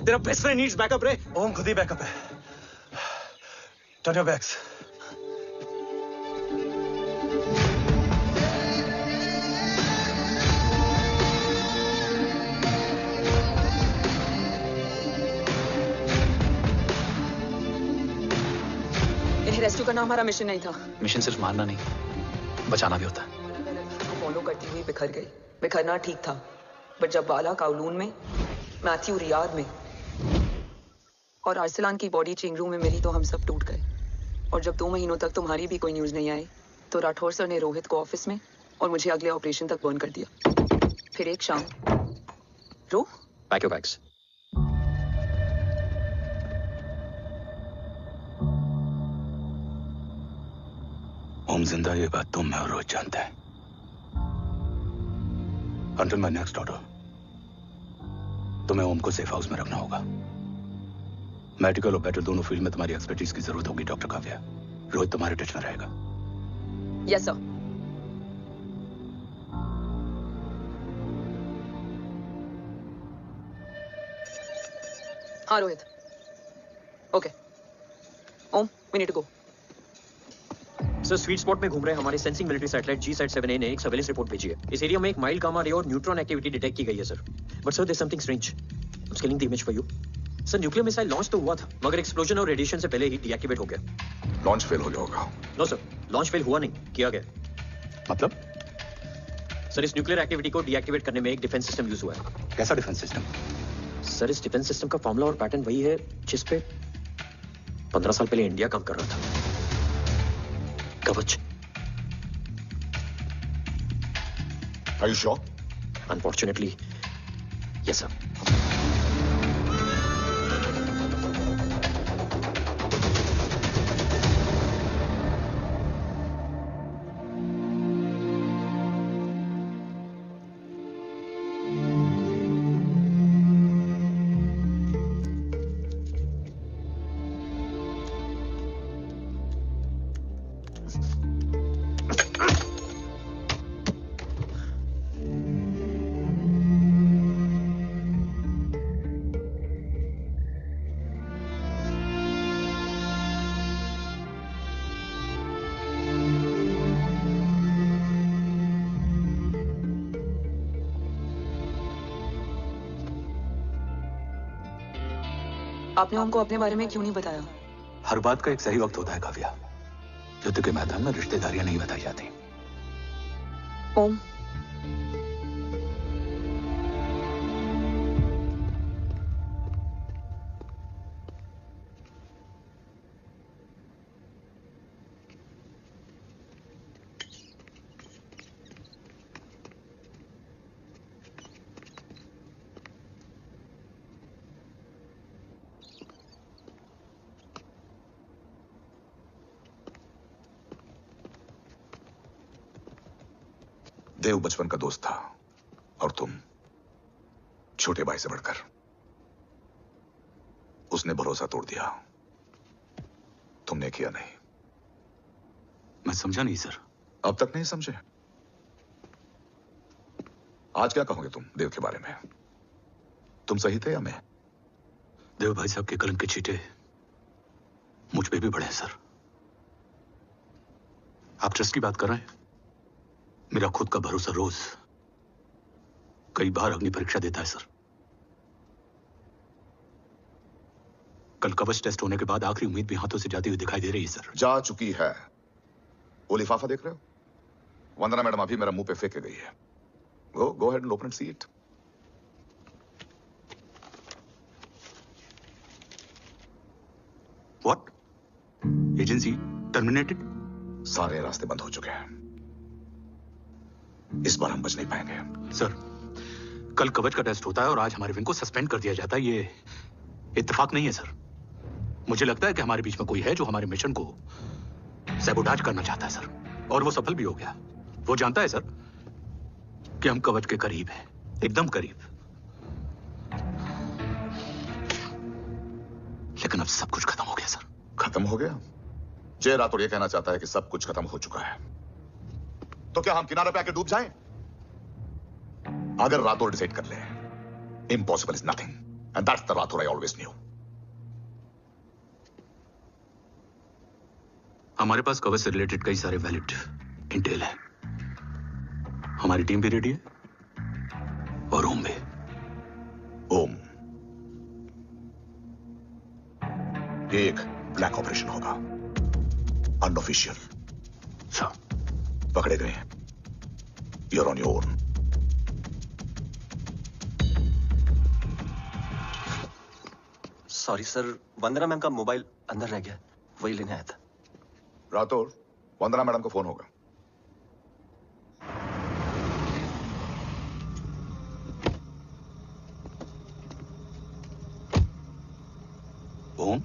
तेरा बेस्ट फ्रेंड नीड्स बैकअप रे। ओम खुद ही बैकअप है। Turn your backs. रेस्क्यू करना हमारा मिशन नहीं था। मिशन सिर्फ मारना नहीं, बचाना भी होता है। फॉलो करती हुई बिखर गई। बिखरना ठीक था, बट जब बाला काउलून में, मैथ्यू रियाद में और अरसलान की बॉडी चेंज रूम में मिली तो हम सब टूट गए। और जब 2 महीनों तक तुम्हारी भी कोई न्यूज नहीं आई तो राठौर सर ने रोहित को ऑफिस में और मुझे अगले ऑपरेशन तक बर्न कर दिया। फिर एक शाम रो पैक योर बैग्स। ओम जिंदा, ये बात तुम मैं और रोहित जानते हैं। Until my next order, तुम्हें ओम को सेफ हाउस में रखना होगा। मेडिकल और बैटल दोनों फील्ड में तुम्हारी एक्सपर्टीज की जरूरत होगी डॉक्टर काव्या। रोहित तुम्हारे टच में रहेगा। Yes sir. हाँ Rohit. Okay Om, we need to go. Sir, sweet spot में घूम रहे हमारे सेंसिंग मिलिट्री सैटेलाइट G-SAT-7A ने एक सर्वेलेंस रिपोर्ट भेजी है। इस एरिया में एक माइल्ड गामा रे और न्यूट्रॉन एक्टिविटी डिटेक्ट की गई है sir. But sir, there is something strange. I am scanning the image for you. Sir, nuclear missile launch तो हुआ था, मगर एक्सप्लोजन और रेडिएशन से पहले ही डीएक्टिवेट हो गया। लॉन्च फेल हो गया होगा। नो सर, लॉन्च फेल हुआ नहीं, किया गया। मतलब? सर, इस न्यूक्लियर एक्टिविटी को डीएक्टिवेट करने में एक डिफेंस सिस्टम यूज हुआ है। कैसा डिफेंस सिस्टम? सर, इस डिफेंस सिस्टम का फॉर्मूला और पैटर्न वही है जिस पे 15 साल पहले इंडिया काम कर रहा था। कवच। Are you sure? Unfortunately, yes, sir. आपने हमको अपने बारे में क्यों नहीं बताया? हर बात का एक सही वक्त होता है काव्या। युद्ध के मैदान में रिश्तेदारियां नहीं बताई जाती। ओम, देव बचपन का दोस्त था और तुम छोटे भाई से बढ़कर। उसने भरोसा तोड़ दिया, तुमने किया नहीं। मैं समझा नहीं सर। अब तक नहीं समझे? आज क्या कहोगे तुम देव के बारे में? तुम सही थे या मैं? देव भाई साहब के कलम के छींटे मुझ पे भी पड़े हैं सर। आप ट्रस्ट की बात कर रहे हैं? मेरा खुद का भरोसा रोज कई बार अग्नि परीक्षा देता है सर। कल कवच टेस्ट होने के बाद आखिरी उम्मीद भी हाथों से जाती हुई दिखाई दे रही है सर। जा चुकी है। वो लिफाफा देख रहे हो? वंदना मैडम अभी मेरा मुंह पे फेंक के गई है। गो ahead and open and see it. What? Agency terminated? सारे रास्ते बंद हो चुके हैं। इस बार हम बच नहीं पाएंगे। सर, कल कवच का टेस्ट होता है और आज हमारे विंग को सस्पेंड कर दिया जाता है। ये इत्तेफाक नहीं है सर। मुझे लगता है कि हमारे बीच में कोई है जो हमारे मिशन को सैबोटाज करना चाहता है सर, और वो सफल भी हो गया। वो जानता है सर कि हम कवच के करीब हैं, एकदम करीब। लेकिन अब सब कुछ खत्म हो गया सर। खत्म हो गया? जय राठौड़ ये कहना चाहता है कि सब कुछ खत्म हो चुका है। तो क्या हम किनारे पे आके डूब जाएं? अगर राठौड़ डिसाइड कर ले, impossible is nothing, and that's the Rathore I always new. हमारे पास कवच से रिलेटेड कई सारे वैलिड इंटेल है। हमारी टीम भी रेडी है और ओम भी। ओम, ये एक ब्लैक ऑपरेशन होगा, अनऑफिशियल। सर, पकड़े गए हैं। You're on your own. Sorry sir, Vandana ma'am का मोबाइल अंदर रह गया, वही लेने आया था। राठौड़, वंदना मैडम को फोन होगा। ओम,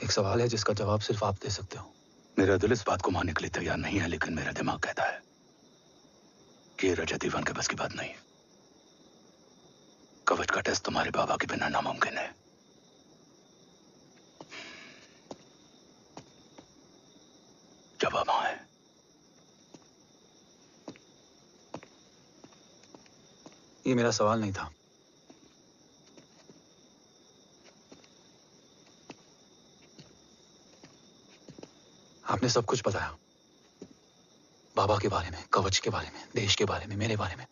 एक सवाल है जिसका जवाब सिर्फ आप दे सकते हो। मेरा दिल इस बात को मानने के लिए तैयार नहीं है, लेकिन मेरा दिमाग कहता है कि ये रजत दीवान के बस की बात नहीं। कवच का टेस्ट तुम्हारे बाबा के बिना नामुमकिन है। जवाब हाँ है। ये मेरा सवाल नहीं था। आपने सब कुछ बताया, बाबा के बारे में, कवच के बारे में, देश के बारे में, मेरे बारे में।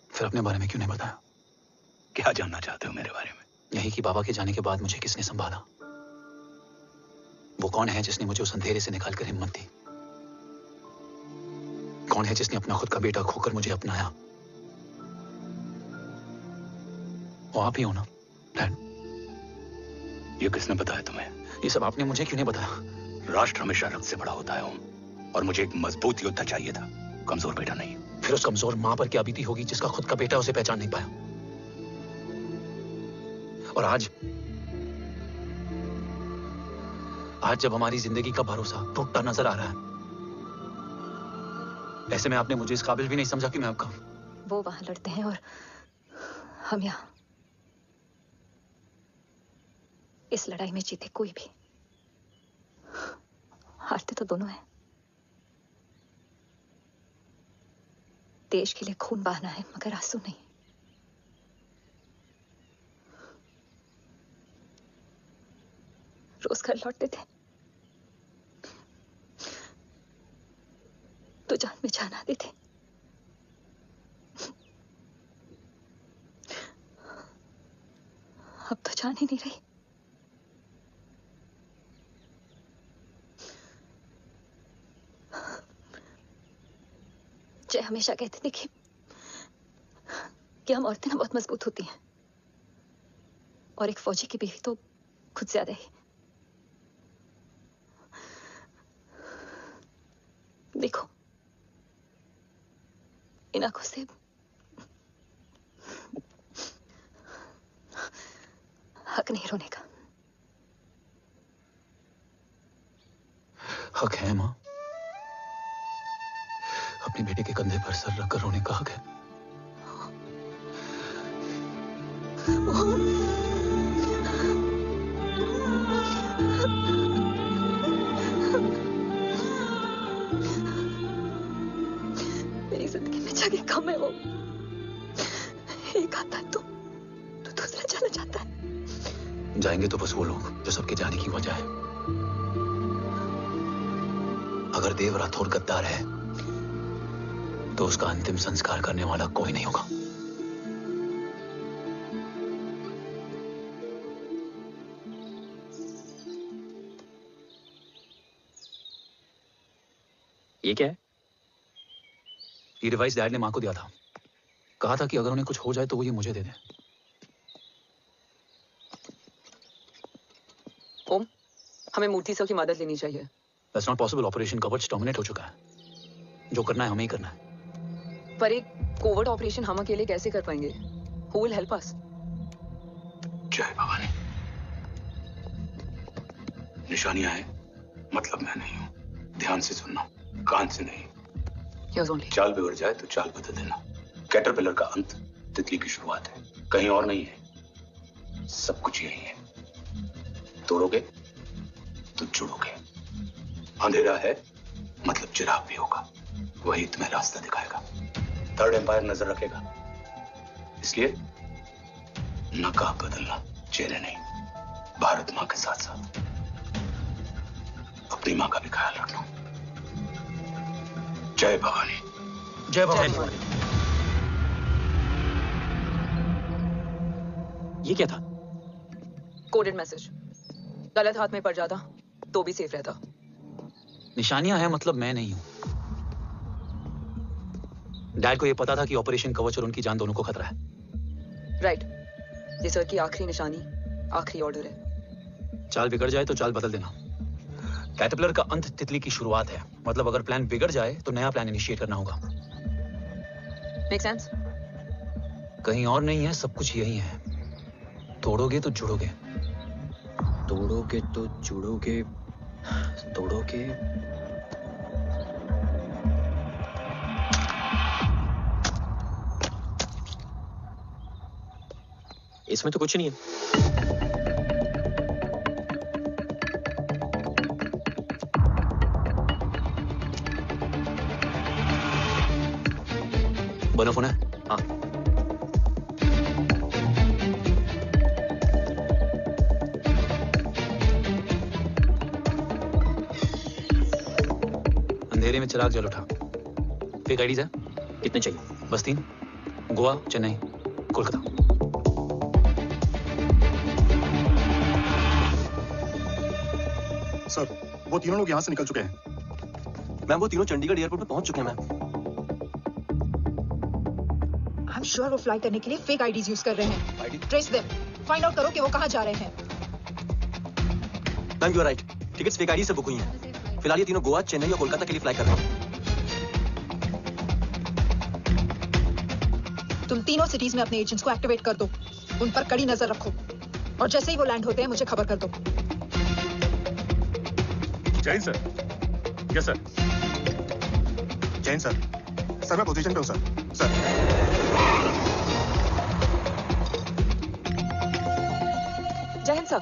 फिर अपने बारे में क्यों नहीं बताया? क्या जानना चाहते हो मेरे बारे में? यही कि बाबा के जाने के बाद मुझे किसने संभाला? वो कौन है जिसने मुझे उस अंधेरे से निकाल कर हिम्मत दी? कौन है जिसने अपना खुद का बेटा खोकर मुझे अपनाया? वो आप ही हो ना, डैड? ये किसने बताया तुम्हें? ये सब आपने मुझे क्यों नहीं बताया? राष्ट्र हमेशा रक्त से बड़ा होता है ओम, और मुझे एक मजबूत योद्धा चाहिए था, कमजोर बेटा नहीं। फिर उस कमजोर मां पर क्या बीती होगी जिसका खुद का बेटा उसे पहचान नहीं पाया? और आज जब हमारी जिंदगी का भरोसा टूटता नजर आ रहा है, ऐसे में आपने मुझे इस काबिल भी नहीं समझा कि मैं आपका। वो वहां लड़ते हैं और हम यहाँ। इस लड़ाई में जीते कोई भी, हारते तो दोनों हैं। देश के लिए खून बहाना है, मगर आंसू नहीं। रोज घर लौटते थे तो जान में जान आती थी। अब तो जान ही नहीं रही। जय हमेशा कहते थे कि हम औरतें ना बहुत मजबूत होती हैं, और एक फौजी की बीवी तो खुद ज्यादा ही। देखो, इन आंखों से हक नहीं रोने का। हक है माँ। अपने बेटे के कंधे पर सर रखकर रोने का हक है। मेरी जिंदगी में जगह कम है वो। एक आता है तो दूसरा चला जाता है। जाएंगे तो बस वो लोग जो सबके जाने की वजह है। अगर देव राठौर गद्दार है तो उसका अंतिम संस्कार करने वाला कोई नहीं होगा। ये क्या है? ये डिवाइस डैड ने मां को दिया था। कहा था कि अगर उन्हें कुछ हो जाए तो वो ये मुझे दे दें। ओम, हमें मूर्ति सर की मदद लेनी चाहिए। That's not possible. ऑपरेशन कवच टर्मिनेट हो चुका है। जो करना है हमें ही करना है। पर एक कोवर्ट ऑपरेशन हम अकेले कैसे कर पाएंगे? Who will help us? जय भवानी। निशानियां हैं, मतलब मैं नहीं हूं। ध्यान से सुनना, कान से नहीं। Yours only. चाल बिगड़ जाए तो चाल बदल देना। कैटरपिलर का अंत तितली की शुरुआत है, कहीं और नहीं है। सब कुछ यही है। तोड़ोगे तो जुड़ोगे। अंधेरा है मतलब चिराग भी होगा, वही तुम्हें रास्ता दिखाएगा। थर्ड एम्पायर नजर रखेगा, इसलिए नकाब बदलना, चेहरे नहीं। भारत मां के साथ साथ अपनी मां का भी ख्याल रखना। जय भवानी। जय भवानी। ये क्या था? Coded message. गलत हाथ में पड़ जाता तो भी सेफ रहता। निशानियां हैं मतलब मैं नहीं हूं। डैड को यह पता था कि ऑपरेशन कवच और उनकी जान दोनों को खतरा है। राइट। ये सर की आखिरी निशानी, आखिरी ऑर्डर है। चाल बिगड़ जाए तो चाल बदल देना। कैटरपिलर का अंत तितली की शुरुआत है, मतलब अगर प्लान बिगड़ जाए तो नया प्लान इनिशिएट करना होगा। Make sense? कहीं और नहीं है, सब कुछ यही है। तोड़ोगे तो जुड़ोगे। तोड़ोगे तो जुड़ोगे। तोड़ोगे। इसमें तो कुछ नहीं है। बना फोन है? हाँ। अंधेरे में चिराग जल उठा। फेक आईडीज है? कितने चाहिए? बस 3। गोवा, चेन्नई, कोलकाता। सर, वो तीनों लोग यहाँ से निकल चुके हैं। मैम, वो तीनों चंडीगढ़ एयरपोर्ट पे पहुंच चुके हैं मैम। I'm sure वो फ्लाई करने के लिए फेक आईडीज यूज कर रहे हैं। ट्रेस देम, फाइंड आउट करो कि वो कहाँ जा रहे हैं। Ma'am, you are right. Tickets fake ID से बुक हुई हैं। फिलहाल ये तीनों गोवा, चेन्नई और कोलकाता के लिए फ्लाई कर रहे हैं। तुम तीनों सिटीज में अपने एजेंट्स को एक्टिवेट कर दो। उन पर कड़ी नजर रखो और जैसे ही वो लैंड होते हैं मुझे खबर कर दो। Jain sir. Yes sir. Jain sir. Sir मैं पोजीशन पे हूँ सर। सर। जय हिंद सर।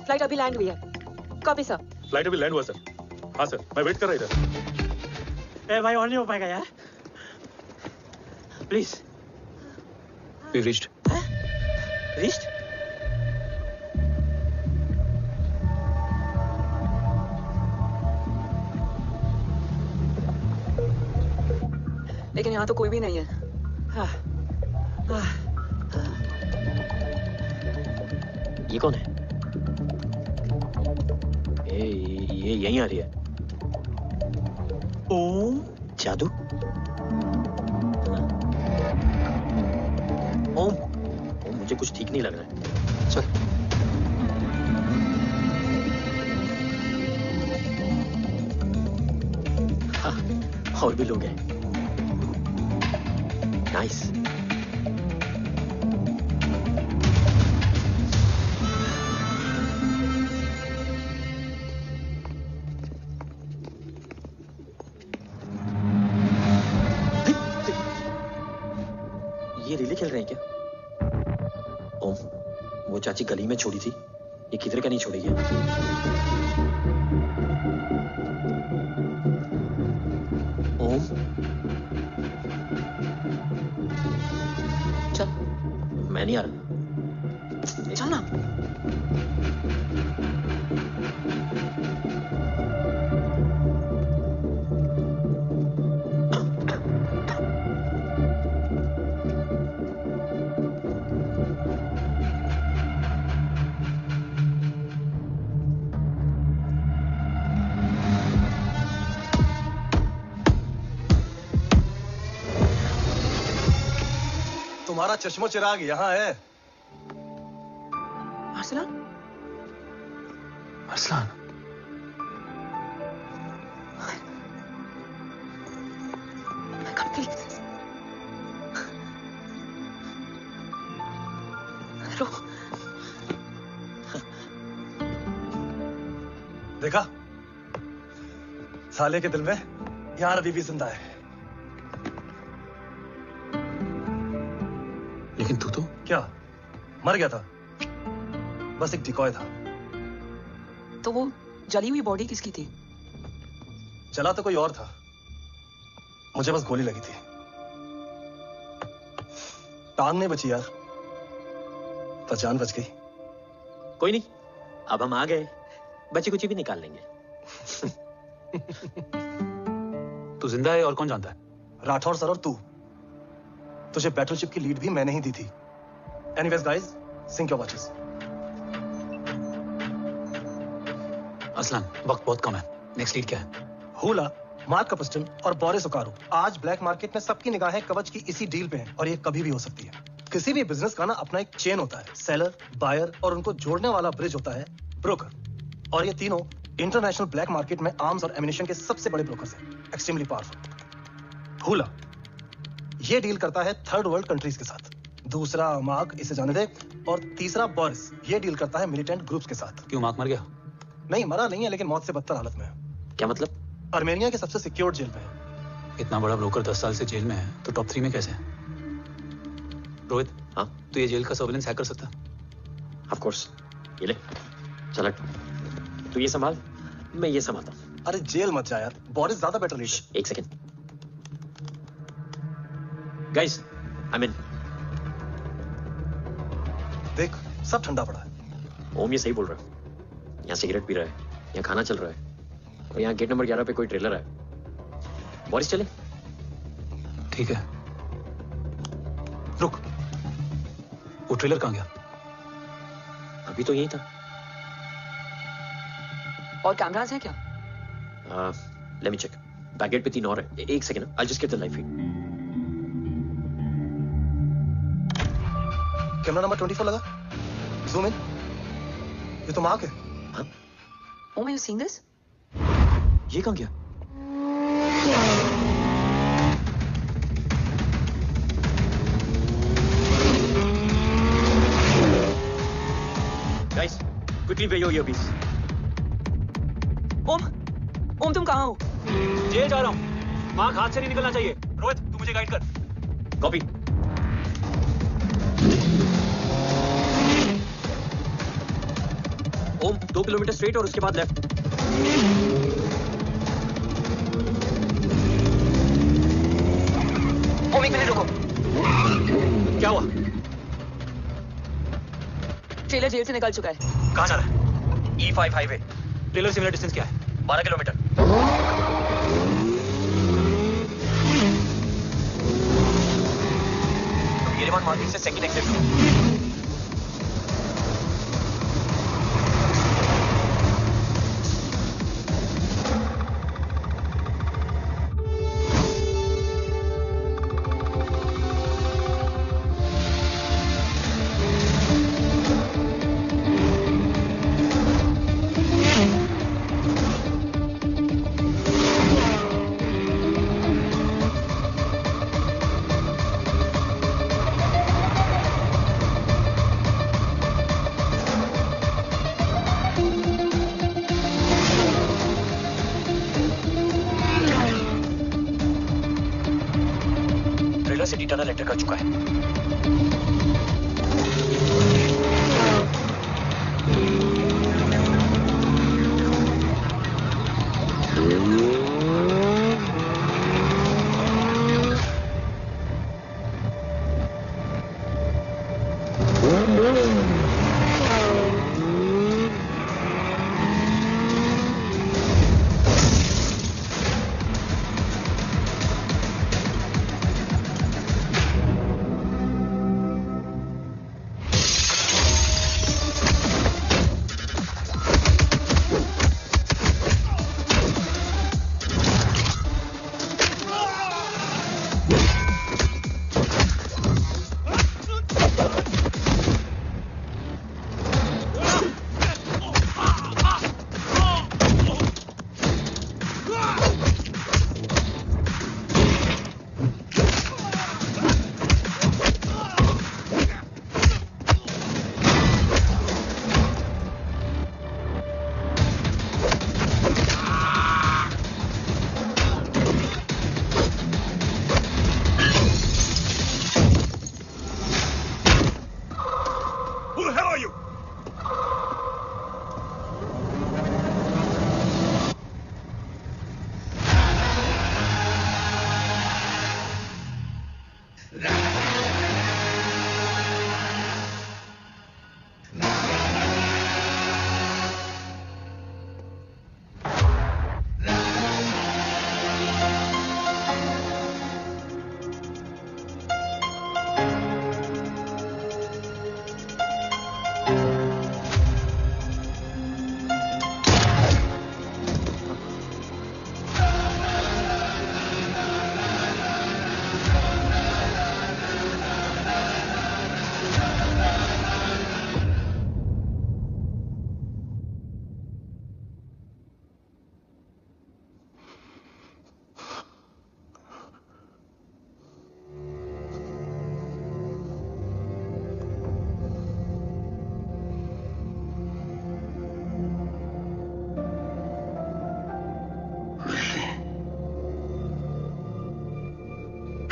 फ्लाइट अभी लैंड हुई है। Copy sir. फ्लाइट अभी लैंड हुआ सर। हाँ सर, मैं वेट कर रहा इधर। ए भाई, और नहीं हो पाएगा यार। प्लीज। We've reached. Reached? लेकिन यहाँ तो कोई भी नहीं है। ये कौन है? ये यहीं आ रही है। ओम जादू। ओम मुझे कुछ ठीक नहीं लग रहा है। चल। हाँ, और भी लोग हैं। नाइस। ये रिले खेल रहे हैं क्या? ओम, वो चाची गली में छोड़ी थी, ये किधर का नहीं छोड़ेगी? ओम, चल। मैं नहीं आ रहा। चल ना। तुम्हारा चश्मो चिराग यहाँ है। Arsalan? Arsalan, I can't believe this. रो। देखा, साले के दिल में यार अभी भी जिंदा है। लेकिन तू तो क्या मर गया था? बस एक डिकॉय था। तो वो जली हुई बॉडी किसकी थी? चला तो कोई और था, मुझे बस गोली लगी थी। टांग नहीं बची यार, तो जान बच गई। कोई नहीं, अब हम आ गए, बच्ची कुची भी निकाल लेंगे। तू जिंदा है और कौन जानता है? राठौर सर और तू। तुझे बैटलशिप की लीड भी मैंने ही दी थी। Anyways guys, sync your watches. Aslan, वक्त बहुत कम है। नेक्स्ट लीड क्या है? हुला, मार्क कपस्टन और बोरिस ओकारू आज ब्लैक मार्केट में सबकी निगाहें कवच की इसी डील पे हैं और ये कभी भी हो सकती है। किसी भी बिजनेस का ना अपना एक चेन होता है, सेलर, बायर और उनको जोड़ने वाला ब्रिज होता है ब्रोकर। और ये तीनों इंटरनेशनल ब्लैक मार्केट में आर्म्स और एमिनेशन के सबसे बड़े ब्रोकर्स हैं, एक्सट्रीमली पावरफुल। हुला ये डील करता है थर्ड वर्ल्ड कंट्रीज के साथ, दूसरा मार्क, इसे जाने दे, और तीसरा बोरिस ये डील करता है मिलिटेंट ग्रुप्स के साथ। क्यों, मार्क मर गया? नहीं, मरा नहीं है, लेकिन मौत से बदतर हालत में है। क्या मतलब? आर्मेनिया के सबसे सिक्योर्ड जेल में है। इतना बड़ा ब्रोकर 10 साल से जेल में है, तो टॉप 3 में कैसे है? रोहित, हाँ? तो ये जेल का सर्विलेंस हैक कर सकता है? Of course. ये ले, चल तू ये संभाल, मैं ये संभालता हूँ। अरे जेल मत जा यार, बोरिस ज्यादा बेटर लीडर। एक सेकेंड गाइस, आई मीन देख, सब ठंडा पड़ा है। ओम ये सही बोल रहा है। यहाँ सिगरेट पी रहा है, यहाँ खाना चल रहा है, और यहाँ गेट नंबर 11 पे कोई ट्रेलर है। बोरिस चले? ठीक है, रुक, वो ट्रेलर कहाँ गया? अभी तो यही था। और कैमरास हैं क्या? Let me check. Back gate पे 3 और है। एक second, I just get the live feed. Camera number 24 लगा, जूम इन। ये तो मार्क है। हाँ? Oh, have you seen this? ये कहाँ गया? Guys, quickly wear your earpiece. ओम तुम कहाँ हो? जेल जा रहा हूँ। मार्क हाथ से नहीं निकलना चाहिए। रोहित, तू मुझे गाइड कर। कॉपी। ओम 2 किलोमीटर स्ट्रेट और उसके बाद लेफ्ट। ओम 1 मिनट रुको। क्या हुआ? ट्रेलर जेल से निकल चुका है। कहाँ जा रहा है? E5 highway. ट्रेलर से मेरा डिस्टेंस क्या है? 12 किलोमीटर। तुम येरेवान मार्केट से सेकंड एक्सिट लो। टनल एंटर कर चुका है।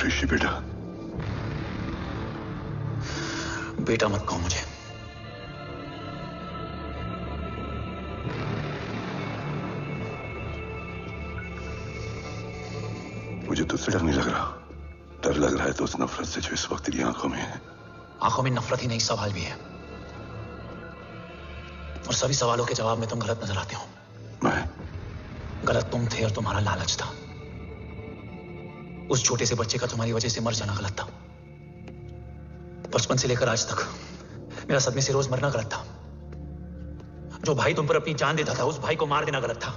ऋषि बेटा, बेटा मत कहो मुझे। मुझे तुझसे डर नहीं लग रहा, डर लग रहा है तो उस नफरत से जो इस वक्त तेरी आंखों में है। आंखों में नफरत ही नहीं, सवाल भी है, और सभी सवालों के जवाब में तुम गलत नजर आते हो। मैं गलत तुम थे और तुम्हारा लालच था। उस छोटे से बच्चे का तुम्हारी वजह से मर जाना गलत था। बचपन से लेकर आज तक मेरा सदमे से रोज मरना गलत था। जो भाई तुम पर अपनी जान देता था, उस भाई को मार देना गलत था।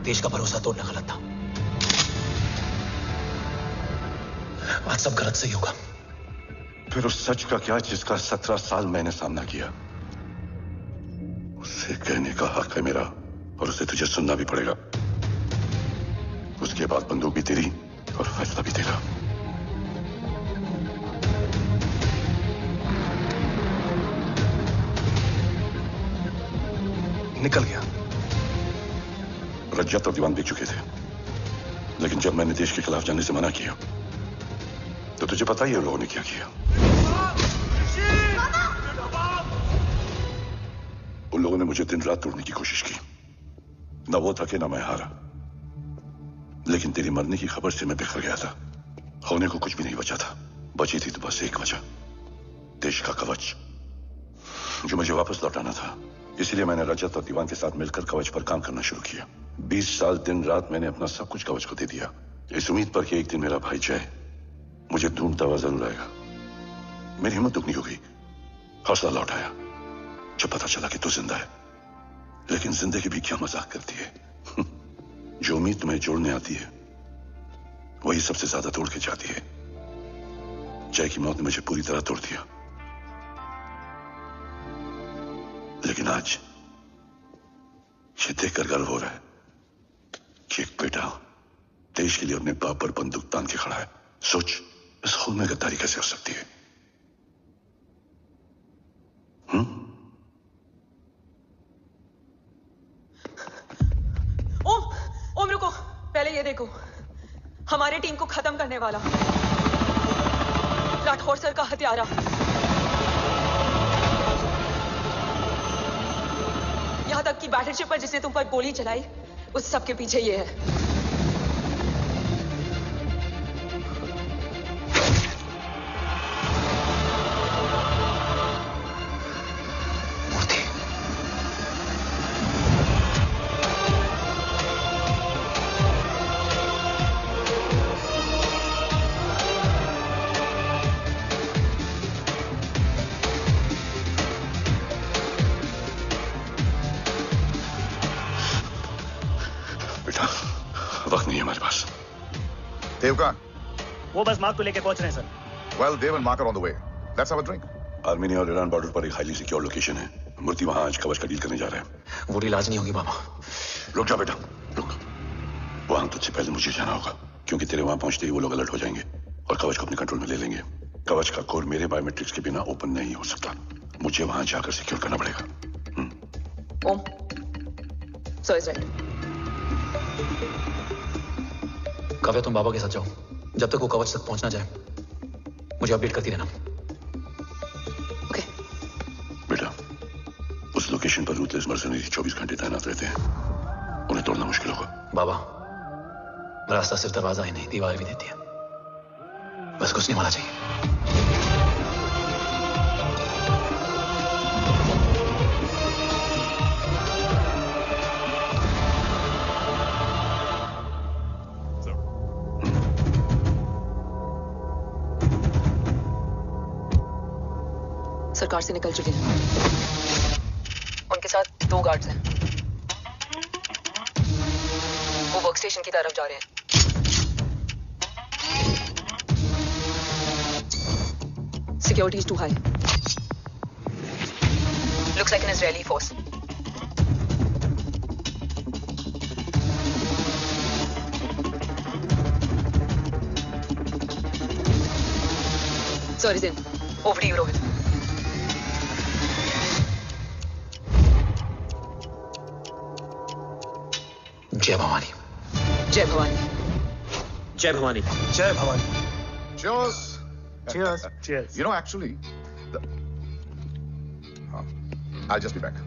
देश का भरोसा तोड़ना गलत था। आज सब गलत सही होगा। फिर उस सच का क्या जिसका 17 साल मैंने सामना किया? उसे कहने का हक है मेरा, और उसे तुझे सुनना भी पड़ेगा। उसके बाद बंदूक भी तेरी और फैसला भी तेरा। निकल गया। रज्जत और दीवान बिक चुके थे, लेकिन जब मैंने देश के खिलाफ जाने से मना किया तो तुझे पता ही है लोगों ने क्या किया। उन लोगों ने मुझे दिन रात तोड़ने की कोशिश की। ना वो थके ना मैं हारा, लेकिन तेरी मरने की खबर से मैं बिखर गया था। होने को कुछ भी नहीं बचा था। बची थी तो बस एक वजह, देश का कवच, जो मुझे वापस लौटाना था। इसलिए मैंने रजत और दीवान के साथ मिलकर कवच पर काम करना शुरू किया। 20 साल दिन रात मैंने अपना सब कुछ कवच को दे दिया, इस उम्मीद पर कि एक दिन मेरा भाई जय मुझे ढूंढता हुआ जरूर आएगा। मेरी हिम्मत दुगनी हो गई, हौसला लौट आया जब पता चला कि तू जिंदा है। लेकिन जिंदगी भी क्या मजाक करती है। जो उम्मीद तुम्हें जोड़ने आती है वही सबसे ज्यादा तोड़ के जाती है। जय की मौत ने मुझे पूरी तरह तोड़ दिया, लेकिन आज ये देखकर गर्व हो रहा है कि एक बेटा देश के लिए अपने बाप पर बंदूक तान के खड़ा है। सोच, इस खून में गद्दारी कैसे हो सकती है? ओम रुको, पहले ये देखो, हमारे टीम को खत्म करने वाला राठौर सर का हत्यारा। यहाँ तक कि बैटलशिप पर जिसने तुम पर गोली चलाई, उस सब के पीछे ये है। वो बस मार्क को लेके पहुंच रहे हैं sir. Well, Dev and Mark are on the way. Let's have a drink. Armenia और ईरान बॉर्डर पर एक हाईली सिक्योर लोकेशन है। मूर्ति वहां आज कवच का डील करने जा रहे हैं। वो डील आज नहीं होगी बाबा। रुक जा बेटा, रुक। वहां तुझसे पहले मुझे जाना होगा, क्योंकि तेरे वहां पहुंचते ही वो लोग अलर्ट हो जाएंगे और कवच को अपने कंट्रोल में ले लेंगे। कवच का कोड मेरे बायोमेट्रिक्स के बिना ओपन नहीं हो सकता। मुझे वहां जाकर सिक्योर करना पड़ेगा। ओम, सो इज राइट। काव्या, तुम बाबा के साथ जाओ। जब तक वो कवच तक पहुंच ना जाए, मुझे अपडेट करती रहना। ओके। बेटा, उस लोकेशन पर रूथलेस मर्सनरी 24 घंटे तैनात रहते हैं। उन्हें तोड़ना मुश्किल होगा। बाबा, रास्ता सिर्फ दरवाजा ही नहीं, दीवार भी देती है। बस कुछ नहीं माना चाहिए। सरकार से निकल चुके हैं। उनके साथ 2 गार्ड्स हैं। वो वर्क स्टेशन की तरफ जा रहे हैं। Security is too high. Looks like an Israeli force. Sorry, Zin. Over to you, Rohit. जय भवानी। जय भवानी। जय भवानी। जय Bhavani. Cheers. Cheers. Cheers. You know, actually, I'll just be back.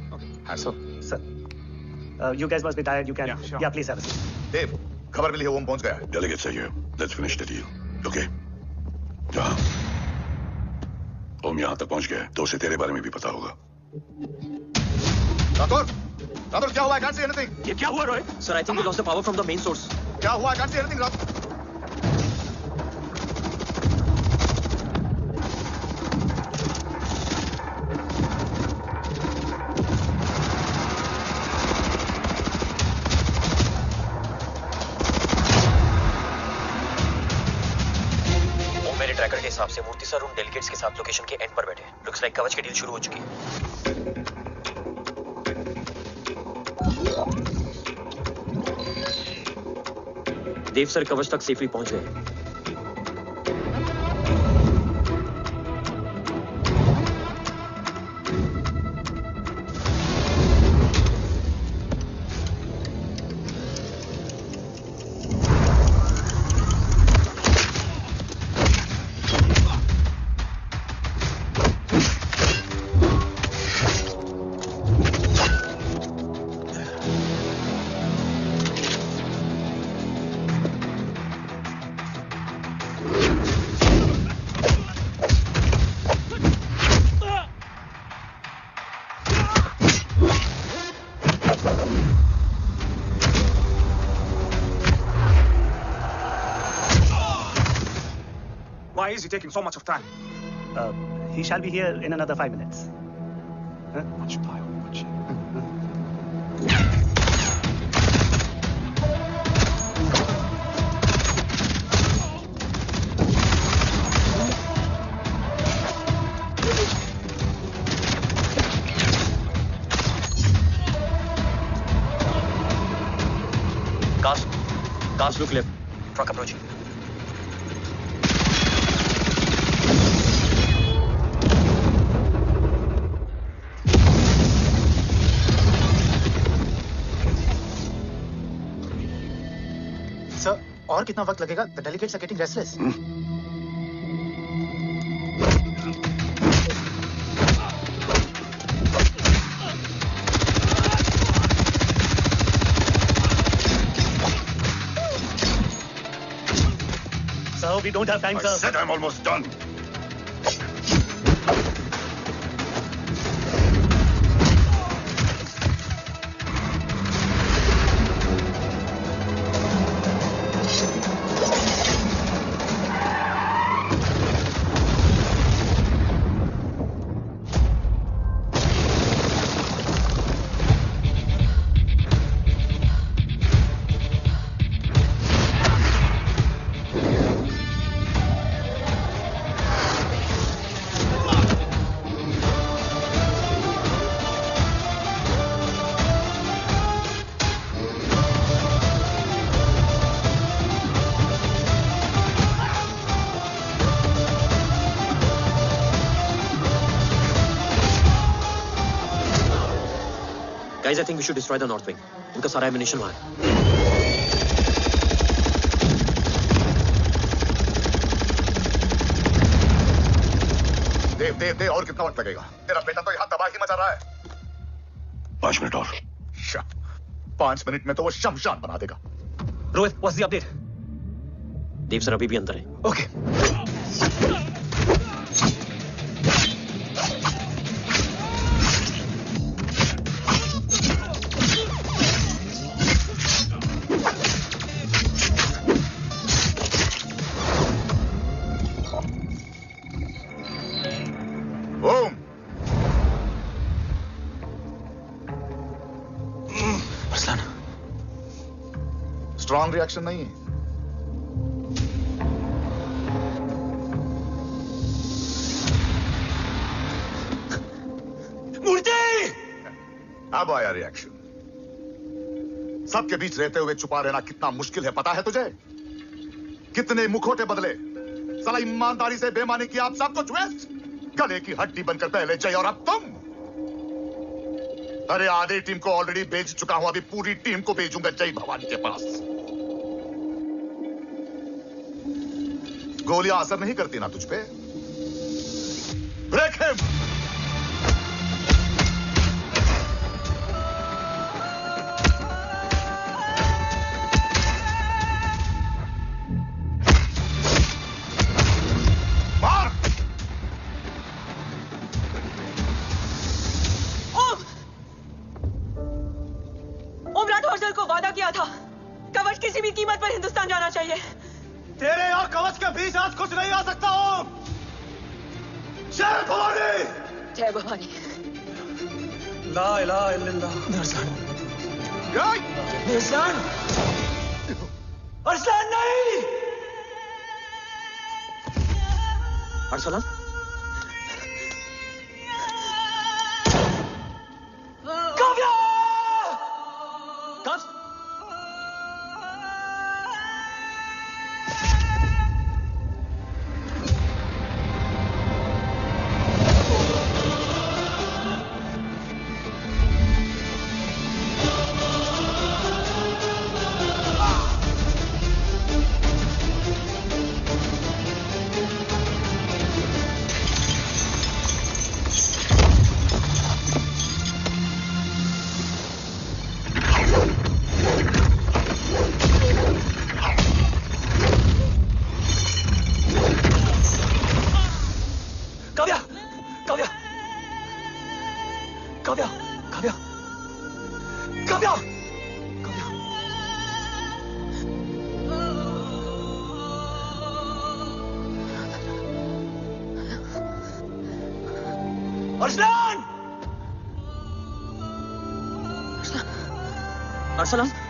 So, sir, you guys must be tired. You can, yeah, please have a seat. Dave, खबर मिली है ओम पहुंच गया है। Delegates are here. Let's finish the deal. Okay? हाँ। ओम यहाँ तक पहुंच गया है, तो उसे तेरे बारे में भी पता होगा। राठौर, क्या हुआ? I can't see anything. ये क्या हुआ Rohit? Sir, I think we lost the power from the main source. क्या हुआ? I can't see anything, Rathore. वो मेरे ट्रैकर के हिसाब से मूर्ति सर उन डेलीगेट्स के साथ लोकेशन के एंड पर बैठे। लुक्स लाइक कवच की डील शुरू हो चुकी है। देव सर कवच तक सेफली पहुंच गए। Why is he taking so much of time? He shall be here in another 5 minutes. Huh? Much power, much. Cars look left. Truck approaching. Sir, और कितना वक्त लगेगा? The delegates are getting restless. we don't have time, sir. I said I'm almost done. Guys, I think we should destroy the North Wing. उनका सारा ammunition वहाँ है. देव और कितना वक्त लगेगा? तेरा बेटा तो यहाँ तबाही मचा रहा है. 5 मिनट और. 5 मिनट में तो वो शमशान बना देगा. Rohit, what's the update? Dev sir अभी भी अंदर है. Okay. स्ट्रॉन्ग रिएक्शन नहीं है. मूर्ति! अब आया रिएक्शन. सबके बीच रहते हुए छुपा रहना कितना मुश्किल है पता है तुझे? कितने मुखौटे बदले. साला ईमानदारी से बेमानी किया आप सब कुछ वेस्ट. गले की हड्डी बनकर पहले जय और अब तुम. अरे आधे टीम को ऑलरेडी भेज चुका हूं. अभी पूरी टीम को भेजूंगा जय भवानी के पास. गोलियां असर नहीं करती ना तुझ पे. Break him. मार. ओम राठौर सर को वादा किया था कवच किसी भी कीमत पर हिंदुस्तान जाना चाहिए. तेरे और कवच के बीच आज कुछ नहीं आ सकता हूं. जय भवानी. जय भवानी. ला इलाहा इल्लल्लाह. अरसलान. अरसलान नहीं. Arsalan. Kavya.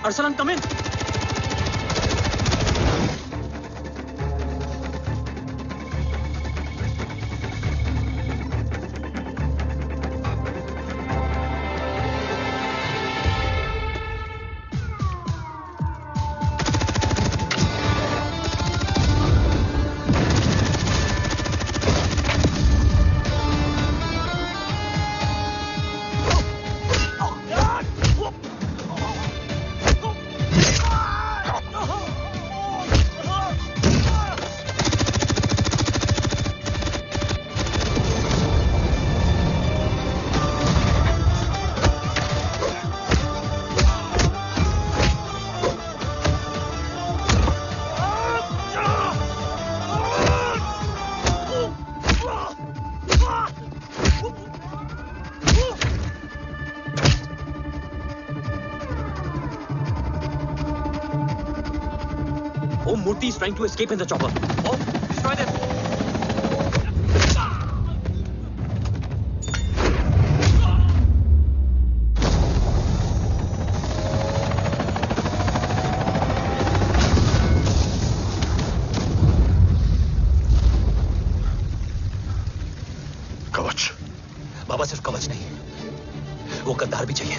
Arsalan, come in. Murthy is trying to escape in the chopper. Oh, destroy them. कवच। बाबा सिर्फ कवच नहीं, वो गद्दार भी चाहिए।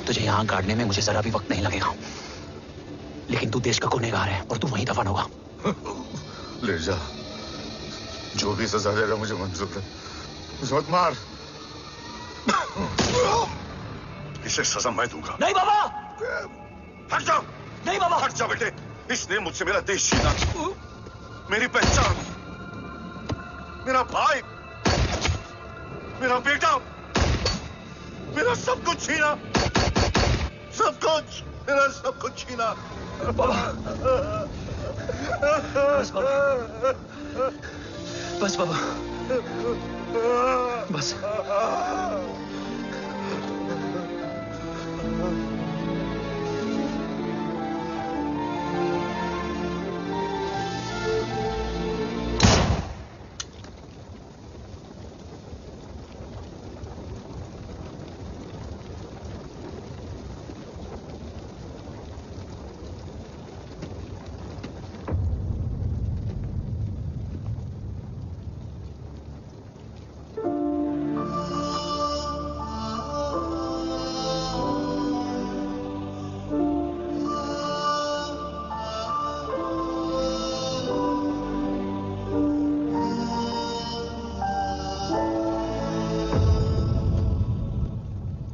तुझे यहां गाड़ने में मुझे जरा भी वक्त नहीं लगेगा, लेकिन तू देश का गुनहगार है और तू वहीं दफन होगा। ले जा, जो भी सजा देगा मुझे मंजूर है, मुझे मत मार। इसे सजा मैं दूंगा। नहीं बाबा, हट जाओ। नहीं बाबा, हट जाओ बेटे। इसने मुझसे मेरा देश छीना, मेरी पहचान, मेरा भाई, मेरा बेटा, मेरा सब कुछ छीना, सब कुछ, मेरा सब कुछ छीना। बाबा, बस बाबा, बस बाबा, बस।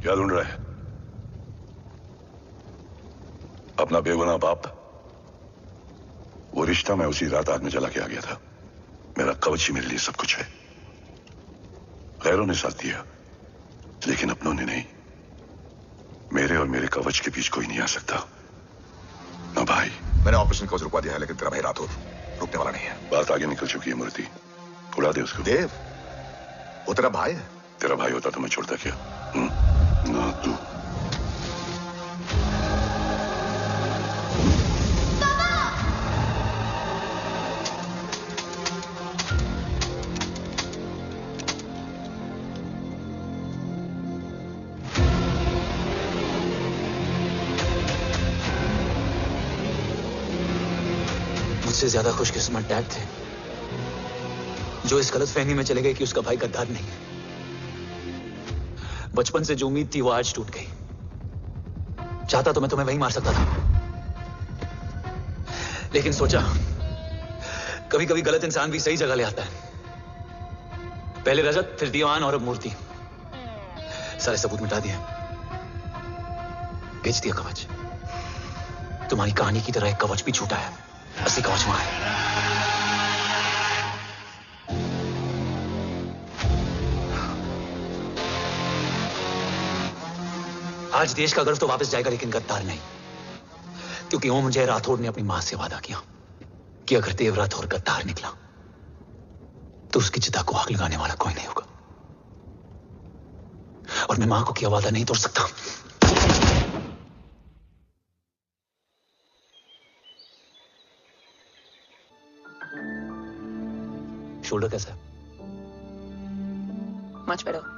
क्या ढूंढ रहा है? अपना बेगुनाह बाप। वो रिश्ता मैं उसी रात आग में जला के आ गया था। मेरा कवच ही मेरे लिए सब कुछ है। गैरों ने साथ दिया, लेकिन अपनों ने नहीं। मेरे और मेरे कवच के बीच कोई नहीं आ सकता। ना भाई। मैंने ऑपरेशन कवच रुकवा दिया है, लेकिन तेरा भाई राठौर रुकने वाला नहीं है। बात आगे निकल चुकी है मूर्ति, उड़ा दे उसको। देव, वो तेरा भाई है। तेरा भाई होता तो मैं छोड़ता क्या? ना तू। मुझसे ज्यादा खुशकिस्मत डैड थे, जो इस गलतफहमी में चले गए कि उसका भाई गद्दार नहीं है। बचपन से जो उम्मीद थी वो आज टूट गई। चाहता तो मैं तुम्हें वहीं मार सकता था, लेकिन सोचा कभी कभी गलत इंसान भी सही जगह ले आता है। पहले रजत, फिर दीवान और अब मूर्ति। सारे सबूत मिटा दिए, बेच दिया कवच। तुम्हारी कहानी की तरह एक कवच भी छूटा है। असली कवच वहां है। आज देश का गर्व तो वापस जाएगा, लेकिन गद्दार नहीं, क्योंकि ओम जय राठौड़ ने अपनी मां से वादा किया कि अगर देव राठौड़ गद्दार निकला तो उसकी चिता को आग लगाने वाला कोई नहीं होगा। और मैं मां को किया वादा नहीं तोड़ सकता। शोल्डर कैसा है? Much better.